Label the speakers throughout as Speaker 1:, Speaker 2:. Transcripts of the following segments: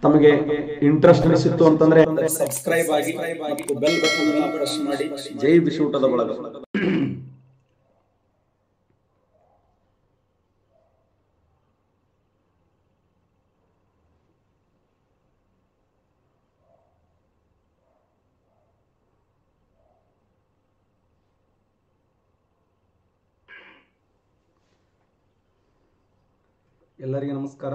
Speaker 1: ತಮಗೆ ಇಂಟ್ರೆಸ್ಟ್ ಅನಿಸಿತ್ತು ಅಂತಂದ್ರೆ ಸಬ್ಸ್ಕ್ರೈಬ್ ಆಗಿ ಮತ್ತು ಬೆಲ್ ಬಟನ್ ಅನ್ನು ಪ್ರೆಸ್ ಮಾಡಿ. ಜೈ ಬಿಸಿಯೂಟದ ಬಳಗ. ಎಲ್ಲರಿಗೂ ನಮಸ್ಕಾರ.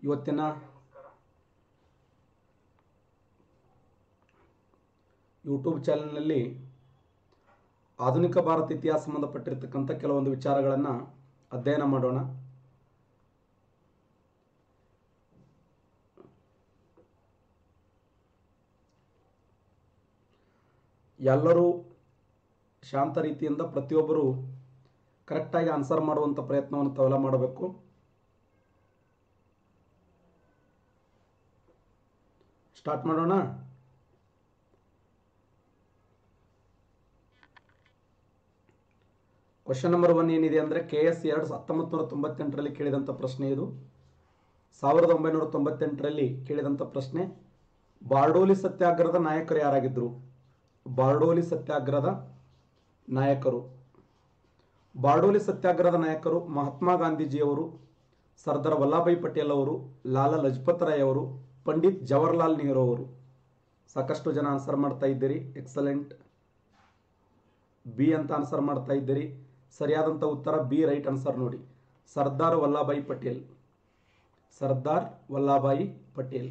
Speaker 1: ಇವತ್ತಿನ ಯೂಟ್ಯೂಬ್ ಚಾನೆಲ್ನಲ್ಲಿ ಆಧುನಿಕ ಭಾರತ ಇತಿಹಾಸ ಸಂಬಂಧಪಟ್ಟಿರ್ತಕ್ಕಂಥ ಕೆಲವೊಂದು ವಿಚಾರಗಳನ್ನು ಅಧ್ಯಯನ ಮಾಡೋಣ. ಎಲ್ಲರೂ ಶಾಂತ ರೀತಿಯಿಂದ ಪ್ರತಿಯೊಬ್ಬರು ಕರೆಕ್ಟಾಗಿ ಆನ್ಸರ್ ಮಾಡುವಂಥ ಪ್ರಯತ್ನವನ್ನು ತಾವೆಲ್ಲ ಮಾಡಬೇಕು. ಸ್ಟಾರ್ಟ್ ಮಾಡೋಣ. ಕ್ವಶನ್ ನಂಬರ್ 1 ಏನಿದೆ ಅಂದರೆ KS 1998ರಲ್ಲಿ ಕೇಳಿದಂಥ ಪ್ರಶ್ನೆ ಇದು. 1998ರಲ್ಲಿ ಕೇಳಿದಂಥ ಪ್ರಶ್ನೆ, ಬಾರ್ಡೋಲಿ ಸತ್ಯಾಗ್ರಹದ ನಾಯಕರು ಯಾರಾಗಿದ್ದರು? ಬಾರ್ಡೋಲಿ ಸತ್ಯಾಗ್ರಹದ ನಾಯಕರು. ಬಾರ್ಡೋಲಿ ಸತ್ಯಾಗ್ರಹದ ನಾಯಕರು ಮಹಾತ್ಮ ಗಾಂಧೀಜಿಯವರು, ಸರ್ದಾರ್ ವಲ್ಲಭಾಯ್ ಪಟೇಲ್ ಅವರು, ಲಾಲಾ ಲಜಪತ್ ರಾಯ್ ಅವರು, ಪಂಡಿತ್ ಜವಾಹರ್ಲಾಲ್ ನೆಹರು ಅವರು. ಸಾಕಷ್ಟು ಜನ ಆನ್ಸರ್ ಮಾಡ್ತಾ ಇದ್ದೀರಿ. ಎಕ್ಸಲೆಂಟ್. ಬಿ ಅಂತ ಆನ್ಸರ್ ಮಾಡ್ತಾ ಇದ್ದೀರಿ. ಸರಿಯಾದಂಥ ಉತ್ತರ ಬಿ, ರೈಟ್ ಆನ್ಸರ್ ನೋಡಿ. ಸರ್ದಾರ್ ವಲ್ಲಭಾಯ್ ಪಟೇಲ್. ಸರ್ದಾರ್ ವಲ್ಲಭಾಯ್ ಪಟೇಲ್.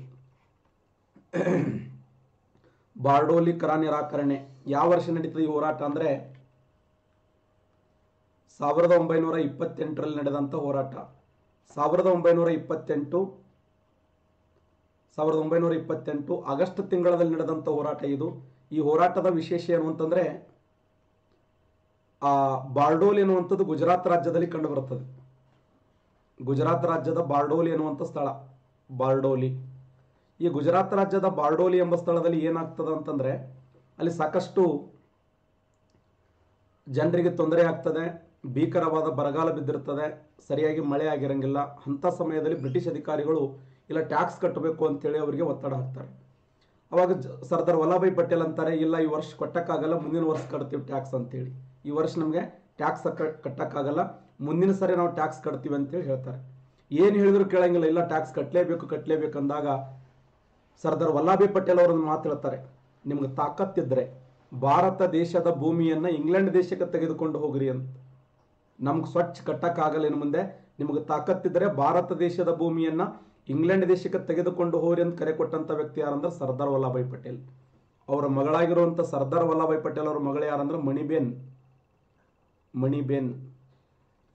Speaker 1: ಬಾರ್ಡೋಲಿ ಕರ ನಿರಾಕರಣೆ ಯಾವ ವರ್ಷ ನಡೀತದೆ ಈ ಹೋರಾಟ ಅಂದರೆ 1928ರಲ್ಲಿ ನಡೆದಂಥ ಹೋರಾಟ. 1928 ಆಗಸ್ಟ್ ತಿಂಗಳಲ್ಲಿ ನಡೆದಂಥ ಹೋರಾಟ ಇದು. ಈ ಹೋರಾಟದ ವಿಶೇಷ ಏನು ಅಂತಂದ್ರೆ, ಬಾರ್ಡೋಲಿ ಎನ್ನುವಂಥದ್ದು ಗುಜರಾತ್ ರಾಜ್ಯದಲ್ಲಿ ಕಂಡು ಬರುತ್ತದೆ. ಗುಜರಾತ್ ರಾಜ್ಯದ ಬಾರ್ಡೋಲಿ ಎನ್ನುವಂಥ ಸ್ಥಳ ಬಾರ್ಡೋಲಿ. ಈ ಗುಜರಾತ್ ರಾಜ್ಯದ ಬಾರ್ಡೋಲಿ ಎಂಬ ಸ್ಥಳದಲ್ಲಿ ಏನಾಗ್ತದೆ ಅಂತಂದ್ರೆ, ಅಲ್ಲಿ ಸಾಕಷ್ಟು ಜನರಿಗೆ ತೊಂದರೆ ಆಗ್ತದೆ. ಭೀಕರವಾದ ಬರಗಾಲ ಬಿದ್ದಿರ್ತದೆ, ಸರಿಯಾಗಿ ಮಳೆ ಆಗಿರಂಗಿಲ್ಲ. ಅಂಥ ಸಮಯದಲ್ಲಿ ಬ್ರಿಟಿಷ್ ಅಧಿಕಾರಿಗಳು ಇಲ್ಲ ಟ್ಯಾಕ್ಸ್ ಕಟ್ಟಬೇಕು ಅಂತೇಳಿ ಅವರಿಗೆ ಒತ್ತಡ ಹಾಕ್ತಾರೆ. ಅವಾಗ ಸರ್ದಾರ್ ವಲ್ಲಭಾಯ್ ಪಟೇಲ್ ಅಂತಾರೆ, ಇಲ್ಲ ಈ ವರ್ಷ ಕಟ್ಟಕ್ಕಾಗಲ್ಲ, ಮುಂದಿನ ವರ್ಷ ಕಟ್ತೀವಿ ಟ್ಯಾಕ್ಸ್ ಅಂತೇಳಿ. ಈ ವರ್ಷ ನಮಗೆ ಟ್ಯಾಕ್ಸ್ ಕಟ್ಟಕ್ಕಾಗಲ್ಲ, ಮುಂದಿನ ಸರಿ ನಾವು ಟ್ಯಾಕ್ಸ್ ಕಟ್ತೀವಿ ಅಂತೇಳಿ ಹೇಳ್ತಾರೆ. ಏನು ಹೇಳಿದ್ರು ಕೇಳಂಗಿಲ್ಲ, ಇಲ್ಲ ಟ್ಯಾಕ್ಸ್ ಕಟ್ಟಲೇಬೇಕು ಅಂದಾಗ ಸರ್ದಾರ್ ವಲ್ಲಭಾಯ್ ಪಟೇಲ್ ಅವರನ್ನು ಮಾತು ಹೇಳ್ತಾರೆ, ನಿಮ್ಗೆ ತಾಕತ್ತಿದ್ರೆ ಭಾರತ ದೇಶದ ಭೂಮಿಯನ್ನ ಇಂಗ್ಲೆಂಡ್ ದೇಶಕ್ಕೆ ತೆಗೆದುಕೊಂಡು ಹೋಗ್ರಿ ಅಂತ. ನಮ್ಗೆ ಸ್ವಚ್ಛ ಕಟ್ಟಕ್ಕಾಗಲ್ಲ ಇನ್ನು ಮುಂದೆ, ನಿಮ್ಗೆ ತಾಕತ್ತಿದ್ರೆ ಭಾರತ ದೇಶದ ಭೂಮಿಯನ್ನ ಇಂಗ್ಲೆಂಡ್ ದೇಶಕ್ಕೆ ತೆಗೆದುಕೊಂಡು ಹೋಗ್ರಿ ಅಂತ ಕರೆ ಕೊಟ್ಟಂತ ವ್ಯಕ್ತಿ ಯಾರಂದ್ರೆ ಸರ್ದಾರ್ ವಲ್ಲಭಾಯ್ ಪಟೇಲ್. ಅವರ ಮಗಳಾಗಿರುವಂತ ಸರ್ದಾರ್ ವಲ್ಲಭಾಯ್ ಪಟೇಲ್ ಅವರ ಮಗಳು ಯಾರಂದ್ರೆ ಮಣಿಬೇನ್.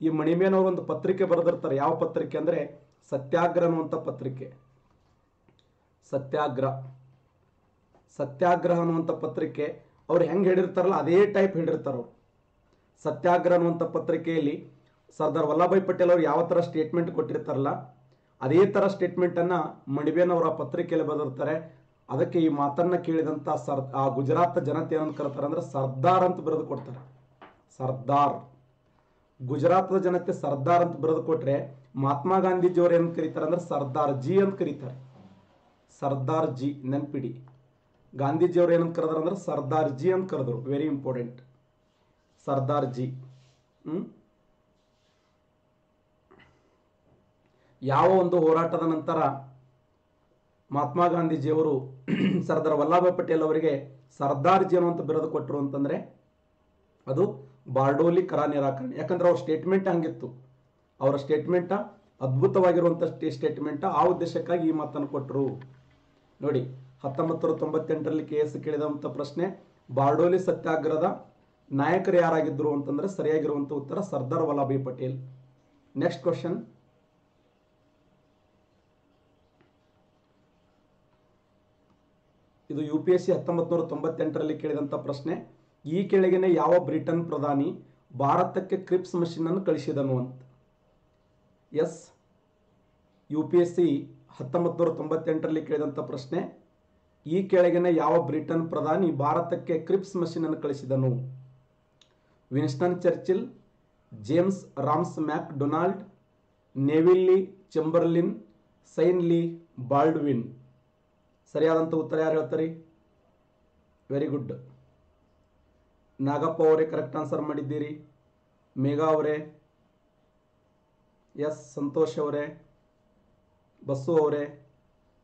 Speaker 1: ಈ ಮಣಿಬೇನ್ ಅವರು ಒಂದು ಪತ್ರಿಕೆ ಬರೆದಿರ್ತಾರೆ. ಯಾವ ಪತ್ರಿಕೆ ಅಂದ್ರೆ ಸತ್ಯಾಗ್ರಹ ಅನ್ನುವಂಥ ಪತ್ರಿಕೆ. ಸತ್ಯಾಗ್ರಹ ಅನ್ನುವಂಥ ಪತ್ರಿಕೆ ಅವ್ರು ಹೆಂಗೆ ಹೇಳಿರ್ತಾರಲ್ಲ ಅದೇ ಟೈಪ್ ಹೇಳಿರ್ತಾರ ಅವ್ರು. ಸತ್ಯಾಗ್ರಹ ಅನ್ನುವಂಥ ಪತ್ರಿಕೆಯಲ್ಲಿ ಸರ್ದಾರ್ ವಲ್ಲಭಾಯ್ ಪಟೇಲ್ ಅವರು ಯಾವ ತರ ಸ್ಟೇಟ್ಮೆಂಟ್ ಕೊಟ್ಟಿರ್ತಾರಲ್ಲ ಅದೇ ತರ ಸ್ಟೇಟ್ಮೆಂಟ್ ಅನ್ನ ಮಣಿಬೇನ್ ಅವರ ಪತ್ರಿಕೆಯಲ್ಲಿ ಬರೆದಿರ್ತಾರೆ. ಅದಕ್ಕೆ ಈ ಮಾತನ್ನ ಕೇಳಿದಂತ ಆ ಗುಜರಾತ್ ಜನತೆ ಏನಂತ ಕರೀತಾರೆ ಅಂದ್ರೆ ಸರ್ದಾರ್ ಅಂತ ಬರೆದು ಕೊಡ್ತಾರೆ. ಸರ್ದಾರ್. ಗುಜರಾತ್ದ ಜನತೆ ಸರ್ದಾರ್ ಅಂತ ಬರೆದು ಕೊಟ್ರೆ ಮಹಾತ್ಮ ಗಾಂಧೀಜಿ ಅವರು ಏನ್ ಕರೀತಾರೆ ಅಂದ್ರೆ ಸರ್ದಾರ್ ಜಿ ಅಂತ ಕರೀತಾರೆ. ಸರ್ದಾರ್ ಜಿ ನೆನ್ಪಿಡಿ. ಗಾಂಧೀಜಿ ಅವರು ಏನಂತ ಕರೆದಾರ ಅಂದ್ರೆ ಸರ್ದಾರ್ ಜಿ ಅಂತ ಕರೆದ್ರು. Very important. ಸರ್ದಾರ್ ಜಿ. ಯಾವ ಒಂದು ಹೋರಾಟದ ನಂತರ ಮಹಾತ್ಮ ಗಾಂಧೀಜಿಯವರು ಸರ್ದಾರ್ ವಲ್ಲಭಾಯ್ ಪಟೇಲ್ ಅವರಿಗೆ ಸರ್ದಾರ್ ಜಿ ಅನ್ನುವಂತ ಬಿರುದು ಕೊಟ್ಟರು ಅಂತಂದ್ರೆ ಅದು ಬಾರ್ಡೋಲಿ ಕರ ನಿರಾಕರಣೆ. ಯಾಕಂದ್ರೆ ಅವ್ರ ಸ್ಟೇಟ್ಮೆಂಟ್ ಹಂಗಿತ್ತು. ಅವರ ಸ್ಟೇಟ್ಮೆಂಟ್ ಅದ್ಭುತವಾಗಿರುವಂತ ಸ್ಟೇಟ್ಮೆಂಟ್. ಆ ಉದ್ದೇಶಕ್ಕಾಗಿ ಈ ಮಾತನ್ನು ಕೊಟ್ಟರು ನೋಡಿ. 1998ರಲ್ಲಿ KS ಕೇಳಿದಂತ ಪ್ರಶ್ನೆ, ಬಾರ್ಡೋಲಿ ಸತ್ಯಾಗ್ರಹದ ನಾಯಕರು ಯಾರಾಗಿದ್ದರು ಅಂತಂದ್ರೆ ಸರಿಯಾಗಿರುವಂತ ಉತ್ತರ ಸರ್ದಾರ್ ವಲ್ಲಭಾಯ್ ಪಟೇಲ್. Next question. ಇದು UPSC 1998ರಲ್ಲಿ ಕೇಳಿದಂತ ಪ್ರಶ್ನೆ. ಈ ಕೆಳಗಿನ ಯಾವ ಬ್ರಿಟನ್ ಪ್ರಧಾನಿ ಭಾರತಕ್ಕೆ ಕ್ರಿಪ್ಸ್ ಮಷೀನ್ ಅನ್ನು ಕಳಿಸಿದನು ಅಂತ. ಎಸ್ UPSC 1998ರಲ್ಲಿ ಕೇಳಿದಂಥ ಪ್ರಶ್ನೆ, ಈ ಕೆಳಗಿನ ಯಾವ ಬ್ರಿಟನ್ ಪ್ರಧಾನಿ ಭಾರತಕ್ಕೆ ಕ್ರಿಪ್ಸ್ ಮಷೀನ್ ಅನ್ನು ಕಳಿಸಿದನು? ವಿನ್ಸ್ಟನ್ ಚರ್ಚಿಲ್, ಜೇಮ್ಸ್ ರಾಮ್ಸ್ ಮ್ಯಾಕ್ ಡೊನಾಲ್ಡ್, ನೆವಿಲ್ಲಿ ಚೆಂಬರ್ಲಿನ್, ಸೈನ್ ಲೀ ಬಾಲ್ಡ್ವಿನ್. ಸರಿಯಾದಂಥ ಉತ್ತರ ಯಾರು ಹೇಳ್ತಾರೆ? ವೆರಿ ಗುಡ್, ನಾಗಪ್ಪ ಅವರೇ ಕರೆಕ್ಟ್ ಆನ್ಸರ್ ಮಾಡಿದ್ದೀರಿ. ಮೇಘಾ ಅವರೇ, ಎಸ್ ಸಂತೋಷ್ ಅವರೇ, ಬಸ್ಸು ಅವರೇ,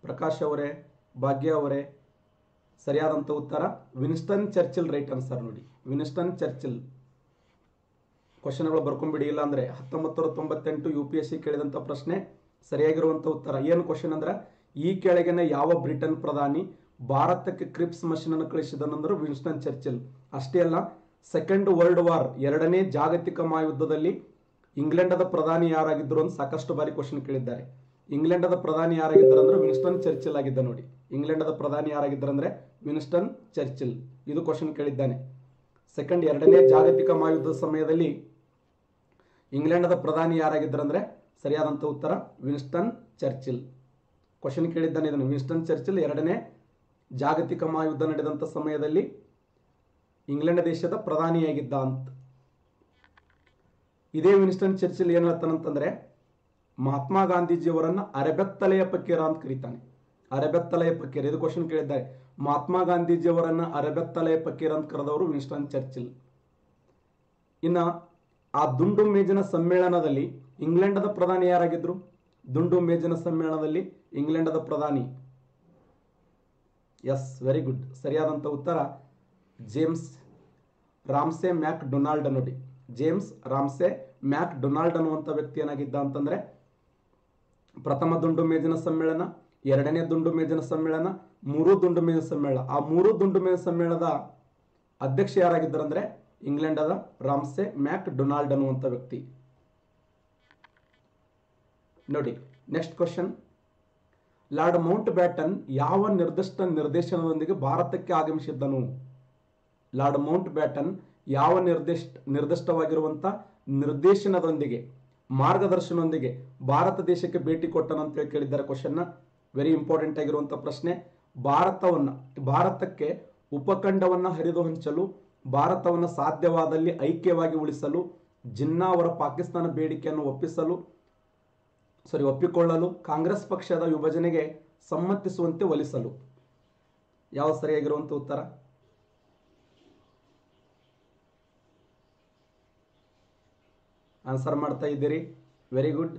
Speaker 1: ಪ್ರಕಾಶ್ ಅವರೇ, ಭಾಗ್ಯ ಅವರೇ. ಸರಿಯಾದಂಥ ಉತ್ತರ ವಿನ್ಸ್ಟನ್ ಚರ್ಚಿಲ್ ರೈಟ್ ಆನ್ಸರ್. ನೋಡಿ, ವಿನ್ಸ್ಟನ್ ಚರ್ಚಿಲ್. ಕ್ವಶನ್ಗಳು ಬರ್ಕೊಂಡ್ಬಿಡಿ, ಇಲ್ಲ ಅಂದರೆ 1998 UPSC ಕೇಳಿದಂಥ ಪ್ರಶ್ನೆ ಸರಿಯಾಗಿರುವಂಥ ಉತ್ತರ. ಏನು ಕ್ವಶನ್ ಅಂದ್ರೆ, ಈ ಕೆಳಗಿನ ಯಾವ ಬ್ರಿಟನ್ ಪ್ರಧಾನಿ ಭಾರತಕ್ಕೆ ಕ್ರಿಪ್ಸ್ ಮಷೀನ್ ಅನ್ನು ಕಳಿಸಿದನಂದ್ರೆ ವಿನ್ಸ್ಟನ್ ಚರ್ಚಿಲ್. ಅಷ್ಟೇ ಅಲ್ಲ, ಸೆಕೆಂಡ್ ವರ್ಲ್ಡ್ ವಾರ್, ಎರಡನೇ ಜಾಗತಿಕ ಮಹಾಯುದ್ಧದಲ್ಲಿ ಇಂಗ್ಲೆಂಡದ ಪ್ರಧಾನಿ ಯಾರಾಗಿದ್ದರು ಅಂತ ಸಾಕಷ್ಟು ಬಾರಿ ಕ್ವಶನ್ ಕೇಳಿದ್ದಾರೆ. ಇಂಗ್ಲೆಂಡದ ಪ್ರಧಾನಿ ಯಾರಾಗಿದ್ದರು ಅಂದ್ರೆ ವಿನ್ಸ್ಟನ್ ಚರ್ಚಿಲ್ ಆಗಿದ್ದ. ನೋಡಿ, ಇಂಗ್ಲೆಂಡದ ಪ್ರಧಾನಿ ಯಾರಾಗಿದ್ದರು ಅಂದ್ರೆ ವಿನ್ಸ್ಟನ್ ಚರ್ಚಿಲ್. ಇದು ಕ್ವಶನ್ ಕೇಳಿದ್ದಾನೆ. ಎರಡನೇ ಜಾಗತಿಕ ಮಹಾಯುದ್ಧದ ಸಮಯದಲ್ಲಿ ಇಂಗ್ಲೆಂಡದ ಪ್ರಧಾನಿ ಯಾರಾಗಿದ್ದರು ಅಂದ್ರೆ ಸರಿಯಾದಂಥ ಉತ್ತರ ವಿನ್ಸ್ಟನ್ ಚರ್ಚಿಲ್. ಕ್ವಶನ್ ಕೇಳಿದ್ದಾನೆ ಇದನ್ನು. ವಿನ್ಸ್ಟನ್ ಚರ್ಚಿಲ್ ಎರಡನೇ ಜಾಗತಿಕ ಮಹಾಯುದ್ಧ ನಡೆದಂಥ ಸಮಯದಲ್ಲಿ ಇಂಗ್ಲೆಂಡ್ ದೇಶದ ಪ್ರಧಾನಿಯಾಗಿದ್ದ ಅಂತ. ಇದೇ ವಿನ್ಸ್ಟನ್ ಚರ್ಚಿಲ್ ಏನು ಹೇಳ್ತಾನಂತಂದ್ರೆ, ಮಹಾತ್ಮ ಗಾಂಧೀಜಿಯವರನ್ನ ಅರೆಬೆತ್ತಲೆಯ ಫಕೀರ ಅಂತ ಕರೀತಾನೆ. ಅರೆಬೆತ್ತಲೆಯ ಫಕೀರ, ಇದು ಕ್ವಶನ್ ಕೇಳಿದ್ದಾರೆ. ಮಹಾತ್ಮ ಗಾಂಧೀಜಿಯವರನ್ನ ಅರೆಬೆತ್ತಲೆಯ ಫಕೀರ ಅಂತ ಕರೆದವರು ವಿನ್ಸ್ಟನ್ ಚರ್ಚಿಲ್. ಇನ್ನ ಆ ದುಂಡು ಮೇಜಿನ ಸಮ್ಮೇಳನದಲ್ಲಿ ಇಂಗ್ಲೆಂಡದ ಪ್ರಧಾನಿ ಯಾರಾಗಿದ್ರು? ದುಂಡು ಮೇಜಿನ ಸಮ್ಮೇಳನದಲ್ಲಿ ಇಂಗ್ಲೆಂಡದ ಪ್ರಧಾನಿ, ಎಸ್ ವೆರಿ ಗುಡ್, ಸರಿಯಾದಂಥ ಉತ್ತರ ಜೇಮ್ಸ್ ರಾಮ್ಸೆ ಮ್ಯಾಕ್ ಡೊನಾಲ್ಡ್. ನೋಡಿ, ಜೇಮ್ಸ್ ರಾಮ್ಸೆ ಮ್ಯಾಕ್ ಡೊನಾಲ್ಡ್ ಅನ್ನುವಂಥ ವ್ಯಕ್ತಿ ಏನಾಗಿದ್ದ ಅಂತಂದ್ರೆ, ಪ್ರಥಮ ದುಂಡು ಮೇಜಿನ ಸಮ್ಮೇಳನ, ಎರಡನೇ ದುಂಡು ಮೇಜಿನ ಸಮ್ಮೇಳನ, ಮೂರು ದುಂಡು ಮೇಜಿನ ಸಮ್ಮೇಳನ. ಆ ಮೂರು ದುಂಡು ಮೇಜಿನ ಸಮ್ಮೇಳನದ ಅಧ್ಯಕ್ಷ ಯಾರಾಗಿದ್ದರು ಅಂದ್ರೆ ಇಂಗ್ಲೆಂಡದ ರಾಮ್ಸೆ ಮ್ಯಾಕ್ ಡೊನಾಲ್ಡ್ ಅನ್ನುವಂಥ ವ್ಯಕ್ತಿ. ನೋಡಿ, next question, lord Mount baton ಯಾವ ನಿರ್ದಿಷ್ಟ ನಿರ್ದೇಶನದೊಂದಿಗೆ ಭಾರತಕ್ಕೆ ಆಗಮಿಸಿದ್ದನು? ಲಾರ್ಡ್ ಮೌಂಟ್ ಬ್ಯಾಟನ್ ಯಾವ ನಿರ್ದಿಷ್ಟವಾಗಿರುವಂಥ ನಿರ್ದೇಶನದೊಂದಿಗೆ, ಮಾರ್ಗದರ್ಶನದೊಂದಿಗೆ ಭಾರತ ದೇಶಕ್ಕೆ ಭೇಟಿ ಕೊಟ್ಟನಂತ ಕೇಳಿದ್ದಾರೆ ಕ್ವಶನ್ನ. ವೆರಿ ಇಂಪಾರ್ಟೆಂಟ್ ಆಗಿರುವಂಥ ಪ್ರಶ್ನೆ. ಭಾರತಕ್ಕೆ ಉಪಖಂಡವನ್ನು ಹರಿದು ಹಂಚಲು, ಭಾರತವನ್ನು ಸಾಧ್ಯವಾದಲ್ಲಿ ಐಕ್ಯವಾಗಿ ಉಳಿಸಲು, ಜಿನ್ನಾ ಅವರ ಪಾಕಿಸ್ತಾನ ಬೇಡಿಕೆಯನ್ನು ಒಪ್ಪಿಕೊಳ್ಳಲು, ಕಾಂಗ್ರೆಸ್ ಪಕ್ಷದ ವಿಭಜನೆಗೆ ಸಮ್ಮತಿಸುವಂತೆ ಒಲಿಸಲು. ಯಾವ ಸರಿಯಾಗಿರುವಂಥ ಉತ್ತರ? ಆನ್ಸರ್ ಮಾಡ್ತಾ ಇದ್ದೀರಿ, ವೆರಿ ಗುಡ್.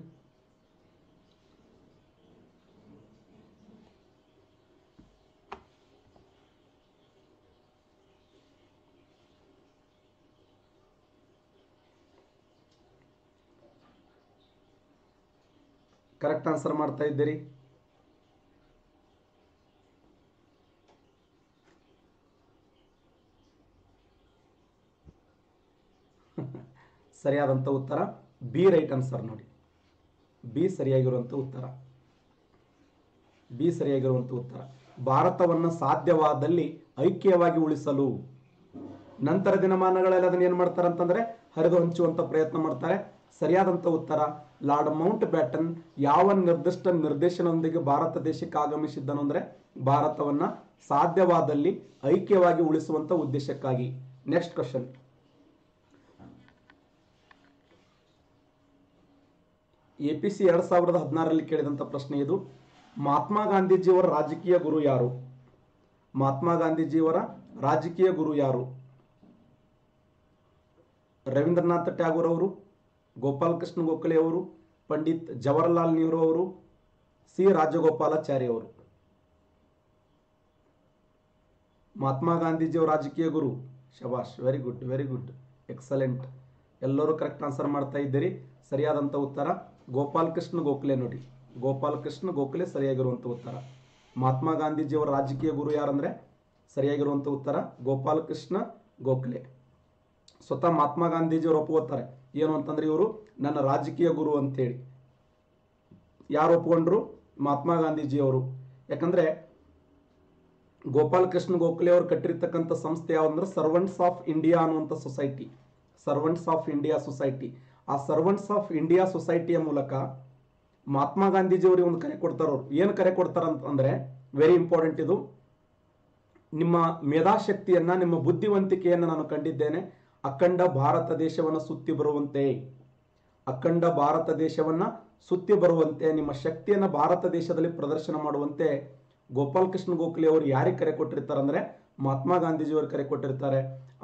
Speaker 1: ಕರೆಕ್ಟ್ ಆನ್ಸರ್ ಮಾಡ್ತಾ ಇದ್ದೀರಿ. ಸರಿಯಾದಂಥ ಉತ್ತರ ಬಿ ರೈಟ್ ಆನ್ಸರ್. ನೋಡಿ, ಬಿ ಸರಿಯಾಗಿರುವಂಥ ಉತ್ತರ. ಭಾರತವನ್ನು ಸಾಧ್ಯವಾದಲ್ಲಿ ಐಕ್ಯವಾಗಿ ಉಳಿಸಲು. ನಂತರ ದಿನಮಾನಗಳಲ್ಲಿ ಅದನ್ನು ಏನು ಮಾಡ್ತಾರೆ ಅಂತಂದ್ರೆ ಹರಿದು ಹಂಚುವಂತ ಪ್ರಯತ್ನ ಮಾಡ್ತಾರೆ. ಸರಿಯಾದಂಥ ಉತ್ತರ ಲಾರ್ಡ್ ಮೌಂಟ್ ಬ್ಯಾಟನ್ ಯಾವ ನಿರ್ದಿಷ್ಟ ನಿರ್ದೇಶನದೊಂದಿಗೆ ಭಾರತ ದೇಶಕ್ಕೆ ಆಗಮಿಸಿದ್ದನು ಅಂದ್ರೆ ಭಾರತವನ್ನ ಸಾಧ್ಯವಾದಲ್ಲಿ ಐಕ್ಯವಾಗಿ ಉಳಿಸುವಂತ ಉದ್ದೇಶಕ್ಕಾಗಿ. ನೆಕ್ಸ್ಟ್ ಕ್ವಶನ್, APC 2016ರಲ್ಲಿ ಕೇಳಿದಂಥ ಪ್ರಶ್ನೆ ಇದು. ಮಹಾತ್ಮ ಗಾಂಧೀಜಿಯವರ ರಾಜಕೀಯ ಗುರು ಯಾರು? ಮಹಾತ್ಮ ಗಾಂಧೀಜಿಯವರ ರಾಜಕೀಯ ಗುರು ಯಾರು? ರವೀಂದ್ರನಾಥ್ ಟ್ಯಾಗೋರ್ ಅವರು, ಗೋಪಾಲ್ ಕೃಷ್ಣ ಗೋಖಲೆ ಅವರು, ಪಂಡಿತ್ ಜವಾಹರ್ಲಾಲ್ ನೆಹರು ಅವರು, ಸಿ ರಾಜಗೋಪಾಲಾಚಾರಿ ಅವರು. ಮಹಾತ್ಮ ಗಾಂಧೀಜಿಯವರ ರಾಜಕೀಯ ಗುರು. ಶಬಾಷ್, very good, very good, excellent. ಎಲ್ಲರೂ ಕರೆಕ್ಟ್ ಆನ್ಸರ್ ಮಾಡ್ತಾ ಇದ್ದೀರಿ. ಸರಿಯಾದಂಥ ಉತ್ತರ ಗೋಪಾಲ್ ಕೃಷ್ಣ ಗೋಖಲೆ. ನೋಡಿ, ಗೋಪಾಲ್ ಕೃಷ್ಣ ಗೋಖಲೆ ಸರಿಯಾಗಿರುವಂಥ ಉತ್ತರ. ಮಹಾತ್ಮ ಗಾಂಧೀಜಿಯವರ ರಾಜಕೀಯ ಗುರು ಯಾರಂದ್ರೆ ಸರಿಯಾಗಿರುವಂಥ ಉತ್ತರ ಗೋಪಾಲ್ ಕೃಷ್ಣ ಗೋಖಲೆ. ಸ್ವತಃ ಮಹಾತ್ಮ ಗಾಂಧೀಜಿಯವರು ಒಪ್ಕೋತಾರೆ ಏನು ಅಂತಂದ್ರೆ ಇವರು ನನ್ನ ರಾಜಕೀಯ ಗುರು ಅಂತೇಳಿ. ಯಾರು ಒಪ್ಕೊಂಡ್ರು? ಮಹಾತ್ಮ ಗಾಂಧೀಜಿಯವರು. ಯಾಕಂದ್ರೆ ಗೋಪಾಲ್ ಕೃಷ್ಣ ಗೋಖಲೆ ಅವರು ಕಟ್ಟಿರ್ತಕ್ಕಂಥ ಸಂಸ್ಥೆ ಯಾವಂದ್ರೆ ಸರ್ವೆಂಟ್ಸ್ ಆಫ್ ಇಂಡಿಯಾ ಅನ್ನುವಂಥ society. Servants of India society. ಆ ಸರ್ವೆಂಟ್ಸ್ ಆಫ್ ಇಂಡಿಯಾ ಸೊಸೈಟಿಯ ಮೂಲಕ ಮಹಾತ್ಮ ಗಾಂಧೀಜಿಯವರಿಗೆ ಒಂದು ಕರೆ ಕೊಡ್ತಾರ. ಅವ್ರು ಏನು ಕರೆ ಕೊಡ್ತಾರ ಅಂತಂದ್ರೆ ವೆರಿ ಇಂಪಾರ್ಟೆಂಟ್ ಇದು. ನಿಮ್ಮ ಮೇಧಾಶಕ್ತಿಯನ್ನ, ನಿಮ್ಮ ಬುದ್ಧಿವಂತಿಕೆಯನ್ನು ನಾನು ಕಂಡಿದ್ದೇನೆ. ಅಖಂಡ ಭಾರತ ದೇಶವನ್ನು ಸುತ್ತಿ ಬರುವಂತೆ, ಅಖಂಡ ಭಾರತ ದೇಶವನ್ನ ಸುತ್ತಿ ಬರುವಂತೆ, ನಿಮ್ಮ ಶಕ್ತಿಯನ್ನು ಭಾರತ ದೇಶದಲ್ಲಿ ಪ್ರದರ್ಶನ ಮಾಡುವಂತೆ ಗೋಪಾಲ್ ಕೃಷ್ಣ ಗೋಖಲೆ ಅವರು ಯಾರಿಗೆ ಕರೆ ಕೊಟ್ಟಿರ್ತಾರೆ ಅಂದ್ರೆ ಮಹಾತ್ಮ ಗಾಂಧೀಜಿಯವರು ಕರೆ ಕೊಟ್ಟಿರ್ತಾರೆ.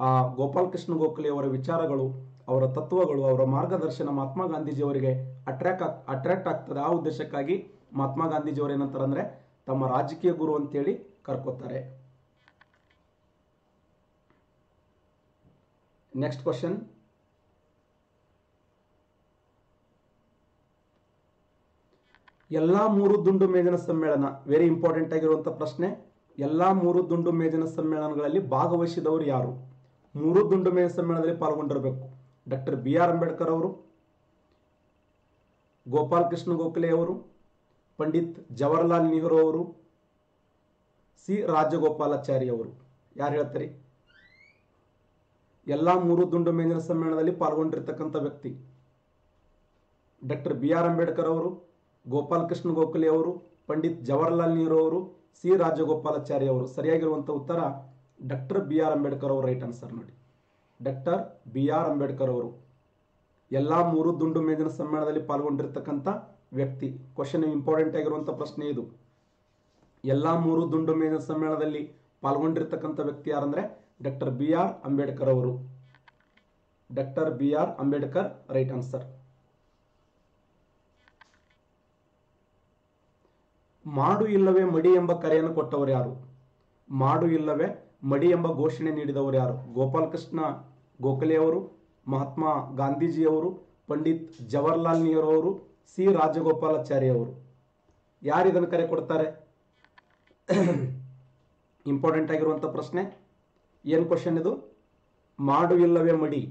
Speaker 1: ಆ ಗೋಪಾಲ್ ಕೃಷ್ಣ ಗೋಖಲೆ ಅವರ ವಿಚಾರಗಳು, ಅವರ ತತ್ವಗಳು, ಅವರ ಮಾರ್ಗದರ್ಶನ ಮಹಾತ್ಮ ಗಾಂಧೀಜಿಯವರಿಗೆ ಅಟ್ರಾಕ್ಟ್ ಆಗ್ತದೆ. ಆ ಉದ್ದೇಶಕ್ಕಾಗಿ ಮಹಾತ್ಮ ಗಾಂಧೀಜಿಯವರು ಏನಂತಾರೆ ಅಂದ್ರೆ ತಮ್ಮ ರಾಜಕೀಯ ಗುರು ಅಂತೇಳಿ ಕರ್ಕೋತಾರೆ. ನೆಕ್ಸ್ಟ್ ಕ್ವಶನ್, ಎಲ್ಲಾ ಮೂರು ದುಂಡು ಮೇಜಿನ ಸಮ್ಮೇಳನ, ವೆರಿ ಇಂಪಾರ್ಟೆಂಟ್ ಆಗಿರುವಂತಹ ಪ್ರಶ್ನೆ. ಎಲ್ಲಾ ಮೂರು ದುಂಡು ಮೇಜಿನ ಸಮ್ಮೇಳನಗಳಲ್ಲಿ ಭಾಗವಹಿಸಿದವರು ಯಾರು? ಮೂರು ದುಂಡು ಮೇಜಿನ ಸಮ್ಮೇಳನದಲ್ಲಿ ಪಾಲ್ಗೊಂಡಿರಬೇಕು. ಡಾಕ್ಟರ್ ಬಿ ಆರ್ ಅಂಬೇಡ್ಕರ್ ಅವರು, ಗೋಪಾಲ್ ಕೃಷ್ಣ ಗೋಖಲೆ ಅವರು, ಪಂಡಿತ್ ಜವಾಹರ್ಲಾಲ್ ನೆಹರು ಅವರು, ಸಿ ರಾಜಗೋಪಾಲಾಚಾರಿ ಅವರು. ಯಾರು ಹೇಳ್ತಾರೆ? ಎಲ್ಲಾ ಮೂರು ದುಂಡು ಮೇಜಿನ ಸಮ್ಮೇಳನದಲ್ಲಿ ಪಾಲ್ಗೊಂಡಿರ್ತಕ್ಕಂಥ ವ್ಯಕ್ತಿ ಡಾಕ್ಟರ್ ಬಿ ಆರ್ ಅಂಬೇಡ್ಕರ್ ಅವರು, ಗೋಪಾಲ್ ಕೃಷ್ಣ ಗೋಖಲೆ ಅವರು, ಪಂಡಿತ್ ಜವಾಹರ್ಲಾಲ್ ನೆಹರು ಅವರು, ಸಿ ರಾಜಗೋಪಾಲಾಚಾರಿ ಅವರು. ಸರಿಯಾಗಿರುವಂತಹ ಉತ್ತರ ಡಾಕ್ಟರ್ ಬಿ ಆರ್ ಅಂಬೇಡ್ಕರ್ ಅವರು. ರೈಟ್ ಆನ್ಸರ್ ನೋಡಿ, ಡಾಕ್ಟರ್ ಬಿ ಆರ್ ಅಂಬೇಡ್ಕರ್ ಅವರು ಎಲ್ಲಾ ಮೂರು ದುಂಡು ಮೇಜಿನ ಸಮ್ಮೇಳನದಲ್ಲಿ ಪಾಲ್ಗೊಂಡಿರ್ತಕ್ಕಂಥ ವ್ಯಕ್ತಿ. ಕ್ವಶನ್ ಇಂಪಾರ್ಟೆಂಟ್ ಆಗಿರುವಂತಹ ಪ್ರಶ್ನೆ ಇದು. ಎಲ್ಲಾ ಮೂರು ದುಂಡು ಮೇಜಿನ ಸಮ್ಮೇಳನದಲ್ಲಿ ಪಾಲ್ಗೊಂಡಿರ್ತಕ್ಕಂಥ ವ್ಯಕ್ತಿ ಯಾರಂದ್ರೆ ಡಾಕ್ಟರ್ ಬಿ ಆರ್ ಅಂಬೇಡ್ಕರ್ ಅವರು. Doctor B R Ambedkar right answer. ಮಾಡು ಇಲ್ಲವೇ ಮಡಿ ಎಂಬ ಕರೆಯನ್ನು ಕೊಟ್ಟವರು ಯಾರು? ಮಾಡು ಇಲ್ಲವೇ ಮಡಿ ಎಂಬ ಘೋಷಣೆ ನೀಡಿದವರು ಯಾರು? ಗೋಪಾಲ್ ಕೃಷ್ಣ ಗೋಖಲೆ ಅವರು, ಮಹಾತ್ಮ ಗಾಂಧೀಜಿಯವರು, ಪಂಡಿತ್ ಜವಾಹರ್ಲಾಲ್ ನೆಹರು ಅವರು, ಸಿ ರಾಜಗೋಪಾಲಾಚಾರಿ ಅವರು. ಯಾರು ಇದನ್ನು ಕರೆ ಕೊಡ್ತಾರೆ? ಇಂಪಾರ್ಟೆಂಟ್ ಆಗಿರುವಂಥ ಪ್ರಶ್ನೆ. ಏನು ಕ್ವಶನ್ ಇದು? ಮಾಡು ಇಲ್ಲವೇ ಮಡಿ,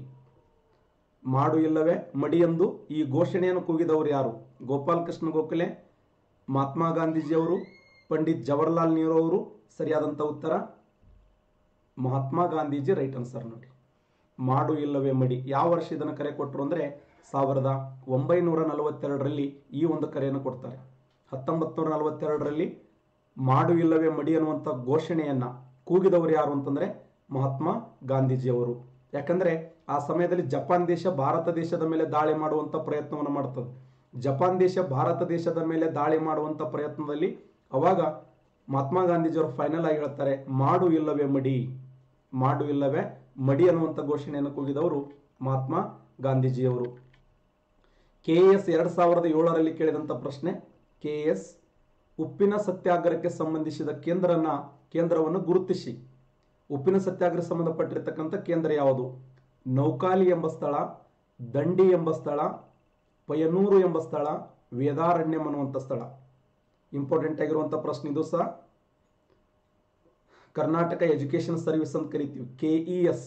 Speaker 1: ಮಾಡು ಇಲ್ಲವೇ ಮಡಿ ಎಂದು ಈ ಘೋಷಣೆಯನ್ನು ಕೂಗಿದವರು ಯಾರು? ಗೋಪಾಲ್ ಕೃಷ್ಣ ಗೋಖಲೆ, ಮಹಾತ್ಮ ಗಾಂಧೀಜಿಯವರು, ಪಂಡಿತ್ ಜವಾಹರ್ಲಾಲ್ ನೆಹರು ಅವರು. ಸರಿಯಾದಂಥ ಉತ್ತರ ಮಹಾತ್ಮ ಗಾಂಧೀಜಿ. ರೈಟ್ ಆನ್ಸರ್ ನೋಡಿ, ಮಾಡು ಇಲ್ಲವೇ ಮಡಿ. ಯಾವ ವರ್ಷ ಇದನ್ನು ಕರೆ ಕೊಟ್ಟರು ಅಂದರೆ 1942ರಲ್ಲಿ ಈ ಒಂದು ಕರೆಯನ್ನು ಕೊಡ್ತಾರೆ. 1942ರಲ್ಲಿ ಮಾಡು ಇಲ್ಲವೇ ಮಡಿ ಅನ್ನುವಂಥ ಘೋಷಣೆಯನ್ನ ಕೂಗಿದವರು ಯಾರು ಅಂತಂದ್ರೆ ಮಹಾತ್ಮ ಗಾಂಧೀಜಿಯವರು. ಯಾಕಂದ್ರೆ ಆ ಸಮಯದಲ್ಲಿ ಜಪಾನ್ ದೇಶ ಭಾರತ ದೇಶದ ಮೇಲೆ ದಾಳಿ ಮಾಡುವಂತ ಪ್ರಯತ್ನವನ್ನು ಮಾಡ್ತದೆ. ಜಪಾನ್ ದೇಶ ಭಾರತ ದೇಶದ ಮೇಲೆ ದಾಳಿ ಮಾಡುವಂತ ಪ್ರಯತ್ನದಲ್ಲಿ ಅವಾಗ ಮಹಾತ್ಮ ಗಾಂಧೀಜಿಯವರು ಫೈನಲ್ ಆಗಿ ಹೇಳ್ತಾರೆ, ಮಾಡು ಇಲ್ಲವೇ ಮಡಿ, ಮಾಡು ಇಲ್ಲವೇ ಮಡಿ ಅನ್ನುವಂಥ ಘೋಷಣೆಯನ್ನು ಕೂಗಿದವರು ಮಹಾತ್ಮ ಗಾಂಧೀಜಿಯವರು. KS 2007ರಲ್ಲಿ ಕೇಳಿದಂಥ ಪ್ರಶ್ನೆ. KS ಉಪ್ಪಿನ ಸತ್ಯಾಗ್ರಹಕ್ಕೆ ಸಂಬಂಧಿಸಿದ ಕೇಂದ್ರವನ್ನು ಗುರುತಿಸಿ. ಉಪ್ಪಿನ ಸತ್ಯಾಗ್ರಹ ಸಂಬಂಧಪಟ್ಟಿರ್ತಕ್ಕಂಥ ಕೇಂದ್ರ ಯಾವುದು? ನೌಕಾಲಿ ಎಂಬ ಸ್ಥಳ, ದಂಡಿ ಎಂಬ ಸ್ಥಳ, ಪಯ್ಯನೂರು ಎಂಬ ಸ್ಥಳ, ವೇದಾರಣ್ಯಂ ಅನ್ನುವಂಥ ಸ್ಥಳ. ಇಂಪಾರ್ಟೆಂಟ್ ಆಗಿರುವಂಥ ಪ್ರಶ್ನೆ ಇದು ಸಹ. ಕರ್ನಾಟಕ ಎಜುಕೇಶನ್ ಸರ್ವಿಸ್ ಅಂತ ಕರಿತೀವಿ. KES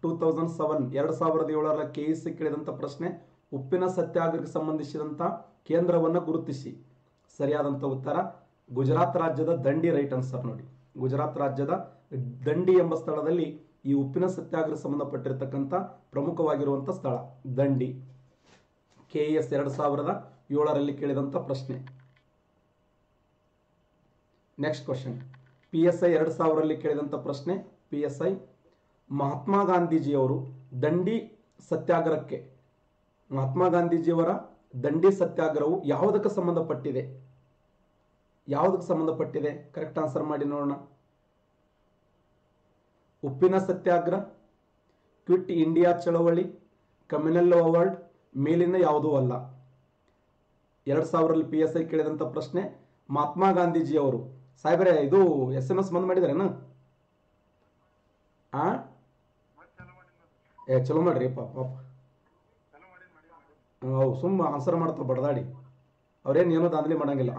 Speaker 1: 2007ರ KES ಕೇಳಿದಂಥ ಪ್ರಶ್ನೆ. ಉಪ್ಪಿನ ಸತ್ಯಾಗ್ರಹಕ್ಕೆ ಸಂಬಂಧಿಸಿದಂಥ ಕೇಂದ್ರವನ್ನು ಗುರುತಿಸಿ. ಸರಿಯಾದಂಥ ಉತ್ತರ ಗುಜರಾತ್ ರಾಜ್ಯದ ದಂಡಿ. ರೈಟ್ ಆನ್ಸರ್ ನೋಡಿ, ಗುಜರಾತ್ ರಾಜ್ಯದ ದಂಡಿ ಎಂಬ ಸ್ಥಳದಲ್ಲಿ ಈ ಉಪ್ಪಿನ ಸತ್ಯಾಗ್ರಹ ಸಂಬಂಧಪಟ್ಟಿರ್ತಕ್ಕಂಥ ಪ್ರಮುಖವಾಗಿರುವಂಥ ಸ್ಥಳ ದಂಡಿ. KES 2007ರಲ್ಲಿ ಕೇಳಿದಂಥ ಪ್ರಶ್ನೆ. ನೆಕ್ಸ್ಟ್ ಕ್ವಶನ್, PSI 2000ರಲ್ಲಿ ಕೇಳಿದಂಥ ಪ್ರಶ್ನೆ. PSI ಮಹಾತ್ಮ ಗಾಂಧೀಜಿಯವರು ದಂಡಿ ಸತ್ಯಾಗ್ರಹಕ್ಕೆ, ಮಹಾತ್ಮ ಗಾಂಧೀಜಿಯವರ ದಂಡಿ ಸತ್ಯಾಗ್ರಹವು ಯಾವುದಕ್ಕೆ ಸಂಬಂಧಪಟ್ಟಿದೆ? ಯಾವುದಕ್ಕೆ ಸಂಬಂಧಪಟ್ಟಿದೆ? ಕರೆಕ್ಟ್ ಆನ್ಸರ್ ಮಾಡಿ ನೋಡೋಣ. ಉಪ್ಪಿನ ಸತ್ಯಾಗ್ರಹ, ಕ್ವಿಟ್ ಇಂಡಿಯಾ ಚಳವಳಿ, ಕಮ್ಯುನಲ್ ಅವಾರ್ಡ್, ಮೇಲಿನ ಯಾವುದೂ ಅಲ್ಲ. 2000ರಲ್ಲಿ PSI ಕೇಳಿದಂಥ ಪ್ರಶ್ನೆ. ಮಹಾತ್ಮ ಗಾಂಧೀಜಿಯವರು ಸಾಹೇಬ್ರೆ ಇದು SMS ಬಂದ್ ಮಾಡಿದಾರೇನು? ಚಲೋ ಮಾಡ್ರಿ ಪಾಪ. ಅವು ಸುಮ್ಮ ಆನ್ಸರ್ ಮಾಡ್ತಾವ ಬಡದಾಡಿ, ಅವ್ರೇನು ಏನೋ ದಾಂಧಲಿ ಮಾಡಂಗಿಲ್ಲ.